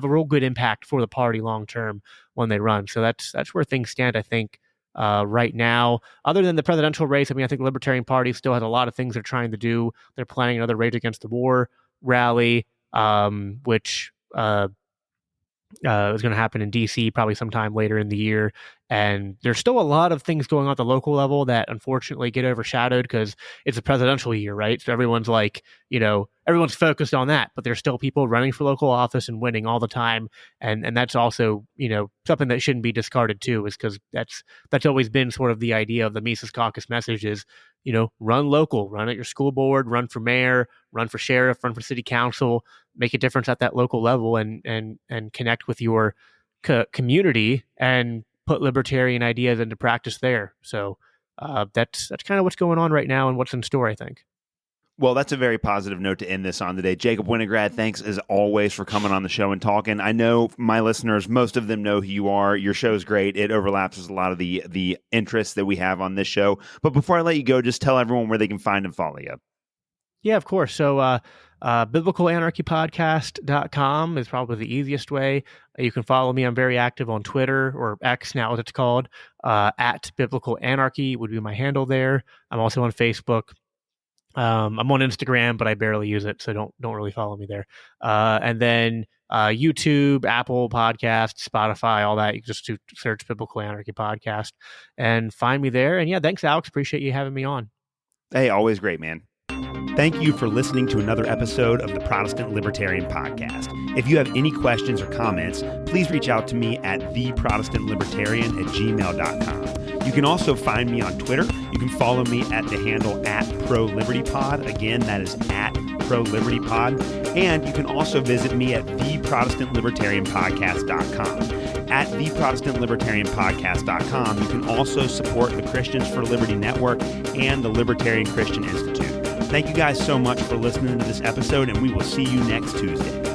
a real good impact for the party long-term when they run. So that's where things stand, I think, right now. Other than the presidential race, I mean, I think the Libertarian Party still has a lot of things they're trying to do. They're planning another Rage Against the War rally, which is going to happen in DC probably sometime later in the year. And there's still a lot of things going on at the local level that unfortunately get overshadowed because it's a presidential year, right? So everyone's like, everyone's focused on that, but there's still people running for local office and winning all the time. And that's also, something that shouldn't be discarded too, is because that's always been sort of the idea of the Mises Caucus message is, run local, run at your school board, run for mayor, run for sheriff, run for city council, make a difference at that local level and connect with your community and put libertarian ideas into practice there. So that's kind of what's going on right now and what's in store, I think. Well, that's a very positive note to end this on today. Jacob Winograd, thanks as always for coming on the show and talking. I know my listeners, most of them know who you are. Your show's great. It overlaps with a lot of the interests that we have on this show. But before I let you go, just tell everyone where they can find and follow you. Yeah, of course. So biblicalanarchypodcast.com is probably the easiest way. You can follow me. I'm very active on Twitter, or X now as it's called, at Biblical Anarchy would be my handle there. I'm also on Facebook. I'm on Instagram, but I barely use it, so don't really follow me there. And then YouTube, Apple Podcasts, Spotify, all that. You can just search Biblical Anarchy Podcast and find me there. And yeah, thanks, Alex. Appreciate you having me on. Hey, always great, man. Thank you for listening to another episode of the Protestant Libertarian Podcast. If you have any questions or comments, please reach out to me at theprotestantlibertarian@gmail.com. You can also find me on Twitter. You can follow me at the handle @ProLibertyPod. Again, that is @ProLibertyPod. And you can also visit me at theprotestantlibertarianpodcast.com. At theprotestantlibertarianpodcast.com, you can also support the Christians for Liberty Network and the Libertarian Christian Institute. Thank you guys so much for listening to this episode, and we will see you next Tuesday.